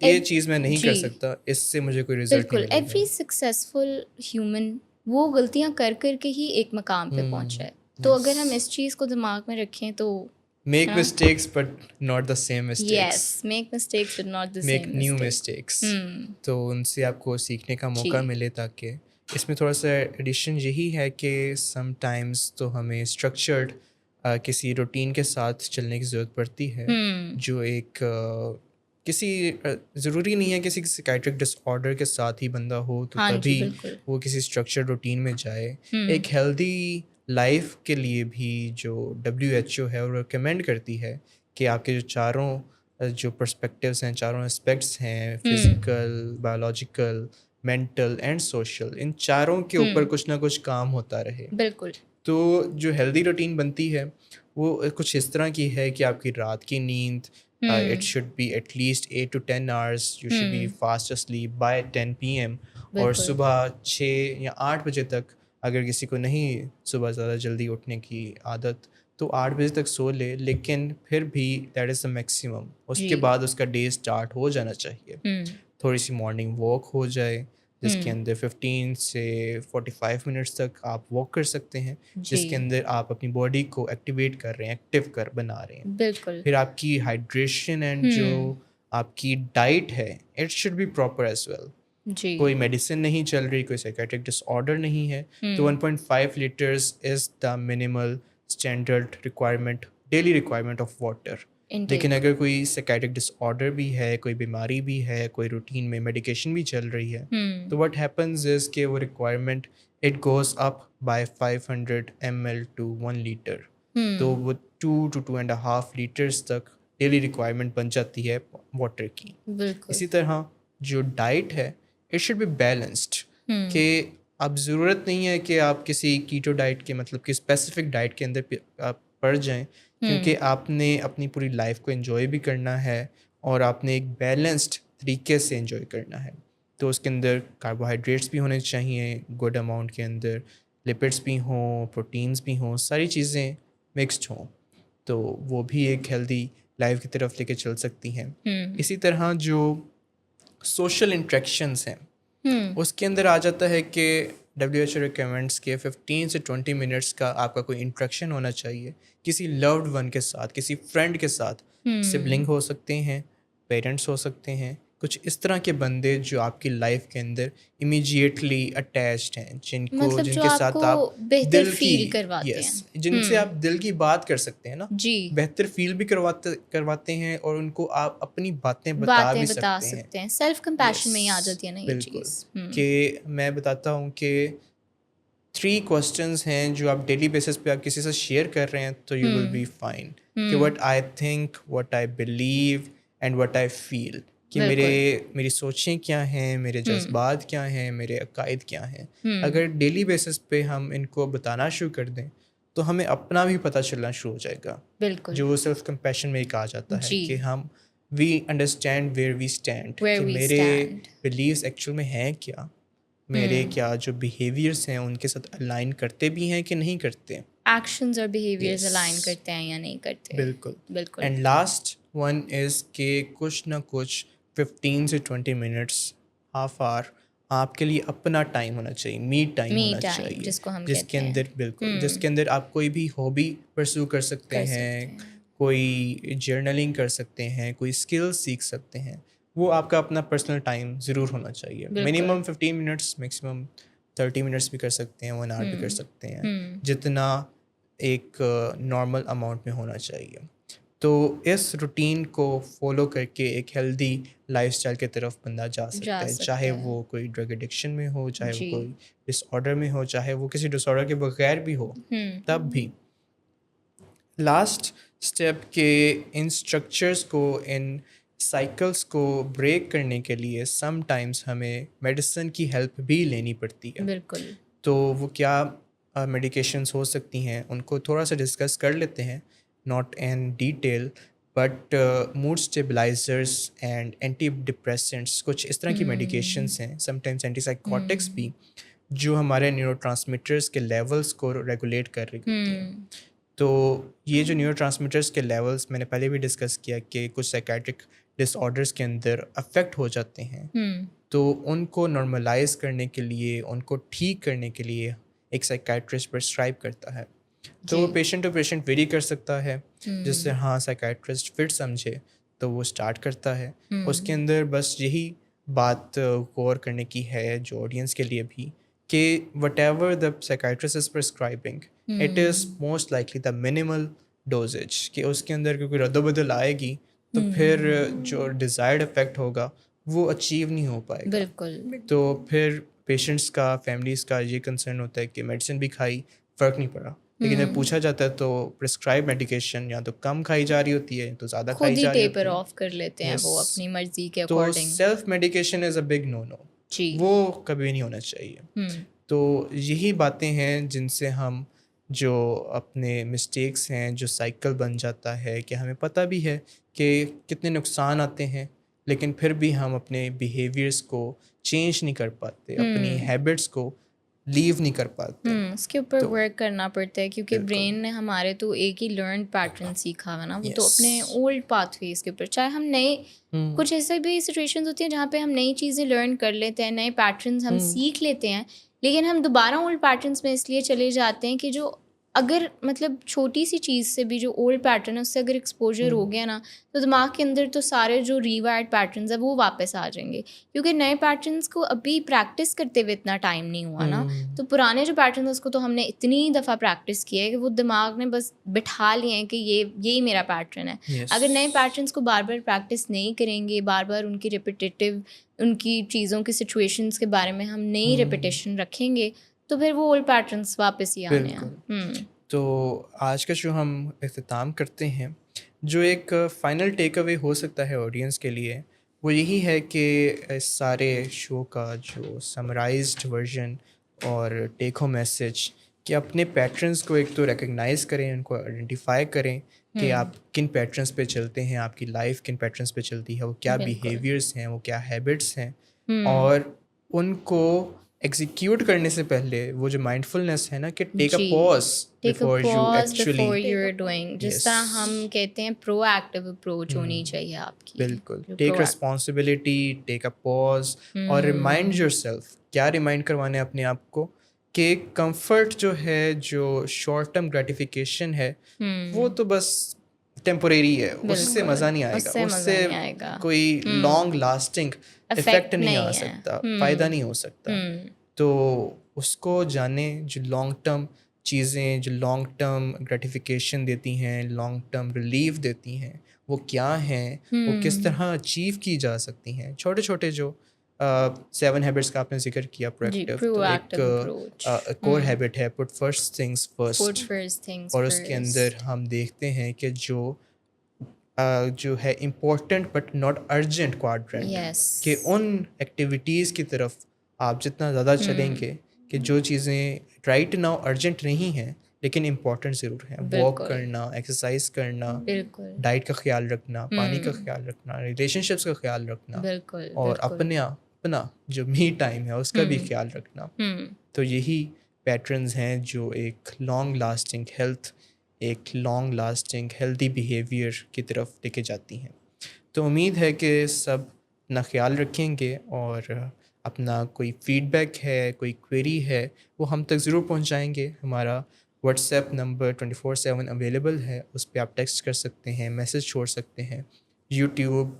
یہ چیز میں نہیں کر جی سکتا, اس سے مجھے کوئی result بالکل. نہیں ملے ایوری سکسیزفل ہیومن وہ غلطیاں کر کے ہی ایک مقام پہ پہنچا ہے. تو اگر ہم اس چیز کو دماغ میں رکھیں تو make mistakes but not the same mistakes, yes make mistakes but not the make same new mistakes. تو ان سے آپ کو سیکھنے کا جی موقع ملے. تاکہ اس میں تھوڑا سا ایڈیشن یہی ہے کہ سم ٹائمز تو ہمیں اسٹرکچرڈ کسی روٹین کے ساتھ چلنے کی ضرورت پڑتی ہے, جو ایک کسی ضروری نہیں ہے کسی سائکیٹرک ڈس آرڈر کے ساتھ ہی بندہ ہو تو ہاں جی تبھی بالکل. وہ کسی اسٹرکچرڈ روٹین میں جائے. ایک ہیلدی لائف کے لیے بھی جو WHO ہے وہ ریکمینڈ کرتی ہے کہ آپ کے جو چاروں جو پرسپیکٹیوز ہیں, چاروں اسپیکٹس ہیں, physical, biological, mental and social, ان چاروں کے اوپر کچھ نہ کچھ کام ہوتا رہے. بالکل. تو جو ہیلدی روٹین بنتی ہے وہ کچھ اس طرح کی ہے کہ آپ کی رات کی نیند it should be at least 8 to 10 hours. You should be fast asleep by 10 PM. اور صبح 6 یا 8 بجے تک, اگر کسی کو نہیں صبح زیادہ جلدی اٹھنے کی عادت تو 8 بجے تک سو لے, لیکن پھر بھی دیٹ از دا میکسیمم. اس کے بعد اس کا ڈے اسٹارٹ ہو جانا چاہیے. تھوڑی سی مارننگ واک ہو جائے جس کے اندر 15 سے 45 منٹس تک آپ واک کر سکتے ہیں, جس کے اندر آپ اپنی باڈی کو ایکٹیویٹ کر رہے ہیں, ایکٹیو بنا رہے ہیں. بالکل. پھر آپ کی ہائیڈریشن اینڈ جو آپ کی ڈائٹ ہے it should be proper as well. جی کوئی میڈیسن نہیں چل رہی, کوئی سائیکیٹرک ڈس آرڈر نہیں ہے, تو 1.5 letters is the minimal standard requirement, daily requirement of water. لیکن اگر کوئی سائیکیٹرک ڈس آرڈر بھی ہے, کوئی بیماری بھی ہے, کوئی روٹین میں میڈیکیشن بھی چل رہی ہے, تو واٹ ہیپنز از کہ وہ requirement it goes up by 500 ml to 1 litre. تو وہ 2 to 2.5 لیٹرس تک ڈیلی ریکوائرمنٹ بن جاتی ہے واٹر کی. بالکل. اسی طرح جو ڈائٹ ہے اٹ شوڈ بی بیلنسڈ, کہ اب ضرورت نہیں ہے کہ آپ کسی کیٹو ڈائٹ کے مطلب کہ اسپیسیفک ڈائٹ کے اندر آپ پڑ جائیں, کیونکہ آپ نے اپنی پوری لائف کو انجوائے بھی کرنا ہے اور آپ نے ایک بیلنسڈ طریقے سے انجوائے کرنا ہے. تو اس کے اندر کاربوہائیڈریٹس بھی ہونے چاہیے گڈ اماؤنٹ کے اندر, لپڈس بھی ہوں, پروٹینس بھی ہوں, ساری چیزیں مکسڈ ہوں, تو وہ بھی ایک ہیلدی لائف کی طرف لے کے چل سکتی ہیں. اسی طرح جو سوشل انٹریکشنس ہیں اس کے اندر آ جاتا ہے کہ WHO ریکمینڈس کے 15 سے 20 منٹس کا آپ کا کوئی انٹریکشن ہونا چاہیے کسی لوڈ ون کے ساتھ, کسی فرینڈ کے ساتھ. سبلنگ ہو سکتے ہیں, پیرنٹس ہو سکتے ہیں, کچھ اس طرح کے بندے جو آپ کی لائف کے اندر امیجیٹلی اٹیچڈ ہیں, جن کے ساتھ آپ دل کی جن سے آپ دل کی بات کر سکتے ہیں نا, بہتر فیل بھی کرواتے ہیں, اور ان کو آپ اپنی باتیں بتا بھی سکتے ہیں. سیلف کمپیشن میں ہی آ جاتی ہے نا یہ چیز. کہ میں بتاتا ہوں کہ 3 questions ہیں جو آپ ڈیلی بیسس پہ آپ کسی سے شیئر کر رہے ہیں تو یو ول بی فائن. کہ what I think, what I believe and what I feel, کہ میری سوچیں کیا ہیں, میرے جذبات کیا ہیں, میرے عقائد کیا ہیں. اگر ڈیلی بیسس پہ ہم ان کو بتانا شروع کر دیں تو ہمیں اپنا بھی پتہ چلنا شروع ہو جائے گا. بالکل. جو سیلف کمپیشن میں کہا جاتا ہے کہ ہم we understand where we stand, کہ میرے بلیوز ایکچوئل میں ہیں کیا, میرے کیا جو بیہیویئرس ہیں ان کے ساتھ الائن کرتے بھی ہیں کہ نہیں کرتے, ایکشنز اور بیہیویئرز الائن کرتے ہیں یا نہیں کرتے. بالکل بالکل. اینڈ لاسٹ ون از کہ کچھ نہ کچھ 15 سے 20 منٹس, ہاف آور آپ کے لیے اپنا ٹائم ہونا چاہیے, می ٹائم ہونا چاہیے, جس کے اندر بالکل جس کے اندر آپ کوئی بھی ہابی پرسو کر سکتے ہیں, کوئی جرنلنگ کر سکتے ہیں, کوئی اسکل سیکھ سکتے ہیں. وہ آپ کا اپنا پرسنل ٹائم ضرور ہونا چاہیے. منیمم 15 منٹس, میکسیمم 30 منٹس بھی کر سکتے ہیں, 1 hour بھی کر سکتے ہیں, جتنا ایک نارمل اماؤنٹ میں ہونا چاہیے. تو اس روٹین کو فالو کر کے ایک ہیلدی لائف اسٹائل کی طرف بندہ جا سکتا ہے, چاہے وہ کوئی ڈرگ ایڈکشن میں ہو, چاہے وہ کوئی ڈس آرڈر میں ہو, چاہے وہ کسی ڈس آرڈر کے بغیر بھی ہو, تب بھی. لاسٹ اسٹیپ کہ ان اسٹرکچرس کو, ان سائیکلس کو بریک کرنے کے لیے سم ٹائمس ہمیں میڈیسن کی ہیلپ بھی لینی پڑتی ہے. بالکل. تو وہ کیا میڈیکیشنس ہو سکتی ہیں ان کو تھوڑا سا ڈسکس کر لیتے ہیں, not in detail, but mood stabilizers and antidepressants, کچھ اس طرح کی میڈیکیشنس ہیں, sometimes اینٹی سائیکوٹکس بھی, جو ہمارے نیورو ٹرانسمیٹرس کے لیولس کو ریگولیٹ کر رہی ہوتی ہیں. تو یہ جو نیورو ٹرانسمیٹرس کے لیولس میں نے پہلے بھی ڈسکس کیا کہ کچھ سائیکیٹرک ڈس آرڈرس کے اندر افیکٹ ہو جاتے ہیں تو ان کو نارملائز کرنے کے لیے, ان کو ٹھیک کرنے کے لیے ایک سائیکائٹرسٹ پرسکرائب کرتا ہے. تو پیشنٹ ٹو پیشنٹ ویری کر سکتا ہے, جس سے ہاں سائیکائٹرسٹ فٹ سمجھے تو وہ اسٹارٹ کرتا ہے. اس کے اندر بس یہی بات غور کرنے کی ہے جو آڈینس کے لیے بھی, کہ what ever the psychiatrist is prescribing it is most likely the minimal dosage, کہ اس کے اندر کیونکہ رد و بدل آئے گی تو پھر جو ڈیزائرڈ افیکٹ ہوگا وہ اچیو نہیں ہو پائے گا. بالکل. تو پھر پیشنٹس کا, فیملیز کا یہ کنسرن ہوتا ہے کہ میڈیسن بھی کھائی فرق نہیں پڑا, لیکن جب پوچھا جاتا ہے تو پرسکرائب میڈیکیشن یا تو کم کھائی جا رہی ہوتی ہے تو زیادہ کھائی جا رہی ہوتی ہے, ٹیپر آف کر لیتے ہیں وہ اپنی مرضی کے تو according. Self medication is a big no no, وہ کبھی نہیں ہونا چاہیے. تو یہی باتیں ہیں جن سے ہم جو اپنے مسٹیکس ہیں, جو سائیکل بن جاتا ہے کہ ہمیں پتہ بھی ہے کہ کتنے نقصان آتے ہیں, لیکن پھر بھی ہم اپنے بیہیویئرس کو چینج نہیں کر پاتے, اپنی ہیبٹس کو لیو نہیں کر پاتے. اس کے اوپر ورک کرنا پڑتا ہے کیونکہ برین نے ہمارے تو ایک ہی لرن پیٹرن سیکھا ہوا نا, وہ تو اپنے اولڈ پاتھ ویز کے اوپر, چاہے ہم نئے کچھ ایسے بھی سچویشنز ہوتی ہیں جہاں پہ ہم نئی چیزیں لرن کر لیتے ہیں, نئے پیٹرنز ہم سیکھ لیتے ہیں, لیکن ہم دوبارہ اولڈ پیٹرنس میں اس لیے چلے جاتے ہیں کہ جو اگر مطلب چھوٹی سی چیز سے بھی جو اولڈ پیٹرن ہے اس سے اگر ایکسپوجر ہو گیا نا تو دماغ کے اندر تو سارے جو ریوائرڈ پیٹرنز ہیں وہ واپس آ جائیں گے, کیونکہ نئے پیٹرنس کو ابھی پریکٹس کرتے ہوئے اتنا ٹائم نہیں ہوا نا. تو پرانے جو پیٹرنز اس کو تو ہم نے اتنی دفعہ پریکٹس کی ہے کہ وہ دماغ نے بس بٹھا لیے ہیں کہ یہی میرا پیٹرن ہے. اگر نئے پیٹرنس کو بار بار پریکٹس نہیں کریں گے, بار بار ان کی ریپیٹیٹیو ان کی چیزوں کی سچویشنس کے بارے میں ہم نئی ریپیٹیشن رکھیں گے تو پھر وہ اولڈ پیٹرنس واپس ہی آنے ہیں. تو آج کا جو ہم اختتام کرتے ہیں, جو ایک فائنل ٹیک اوے ہو سکتا ہے آڈینس کے لیے, وہ یہی ہے کہ اس سارے شو کا جو سمرائزڈ ورژن اور ٹیک ہوم میسج کہ اپنے پیٹرنس کو ایک تو ریکگنائز کریں, ان کو آئیڈینٹیفائی کریں کہ آپ کن پیٹرنس پہ چلتے ہیں, آپ کی لائف کن پیٹرنس پہ چلتی ہے, وہ کیا بیہیویئرس ہیں, وہ کیا ہیبٹس ہیں, اور ان کو ایگزیکیوٹ کرنے سے پہلے وہ جو مائنڈ فلنس ہے نا کہ ٹیک اے پاز بفور یو are doing, جس طرح ہم کہتے ہیں پرو ایکٹیو اپروچ ہونی چاہیے آپ کی. بالکل, ٹیک ریسپانسبلٹی, ٹیک اے پاز, اور ریمائنڈ یور سیلف. کیا ریمائنڈ کروانا ہے اپنے آپ کو کہ کمفرٹ جو ہے, جو شارٹ ٹرم گریٹیفیکیشن ہے, وہ تو بس ٹیمپوریری ہے, اس سے مزہ نہیں آئے گا, اس سے کوئی لانگ لاسٹنگ افیکٹ نہیں آ سکتا, فائدہ نہیں ہو سکتا. تو اس کو جانیں, جو لانگ ٹرم چیزیں, جو لانگ ٹرم گریٹیفیکیشن دیتی ہیں, لانگ ٹرم ریلیف دیتی ہیں, وہ کیا ہیں, وہ کس طرح اچیو کی جا سکتی ہیں. چھوٹے چھوٹے جو 7 ہیبٹس کا آپ نے ذکر کیا, پرویکٹیو, ایک اور ہیبٹ ہے پٹ فرسٹ تھنگس فرسٹ, اور اس کے اندر ہم دیکھتے ہیں کہ جو ہے امپورٹنٹ بٹ ناٹ ارجنٹ کوادرنٹ, کہ ان ایکٹیویٹیز کی طرف آپ جتنا زیادہ چلیں گے کہ جو چیزیں رائٹ ناؤ ارجنٹ نہیں ہیں لیکن امپورٹنٹ ضرور ہیں, واک کرنا, ایکسرسائز کرنا, ڈائٹ کا خیال رکھنا, پانی کا خیال رکھنا, ریلیشن شپس کا خیال رکھنا, اور اپنا جو می ٹائم ہے اس کا بھی خیال رکھنا. تو یہی پیٹرنز ہیں جو ایک لانگ لاسٹنگ ہیلتھ, ایک لانگ لاسٹنگ ہیلدی بیہیویئر کی طرف لے کے جاتی ہیں. تو امید ہے کہ سب اپنا خیال رکھیں گے, اور اپنا کوئی فیڈ بیک ہے, کوئی کوئری ہے, وہ ہم تک ضرور پہنچائیں گے. ہمارا واٹس ایپ نمبر 24/7 اویلیبل ہے, اس پہ آپ ٹیکسٹ کر سکتے ہیں, میسج چھوڑ سکتے ہیں. YouTube,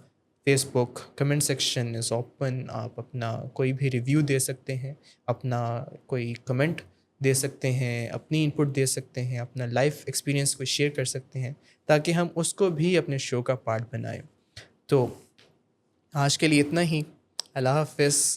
Facebook, comment section is open, آپ اپنا کوئی بھی ریویو دے سکتے ہیں, اپنا کوئی کمنٹ دے سکتے ہیں, اپنی ان پٹ دے سکتے ہیں, اپنا لائف ایکسپیرینس کو شیئر کر سکتے ہیں تاکہ ہم اس کو بھی اپنے شو کا پارٹ بنائیں. تو آج کے لیے اتنا ہی. اللہ حافظ.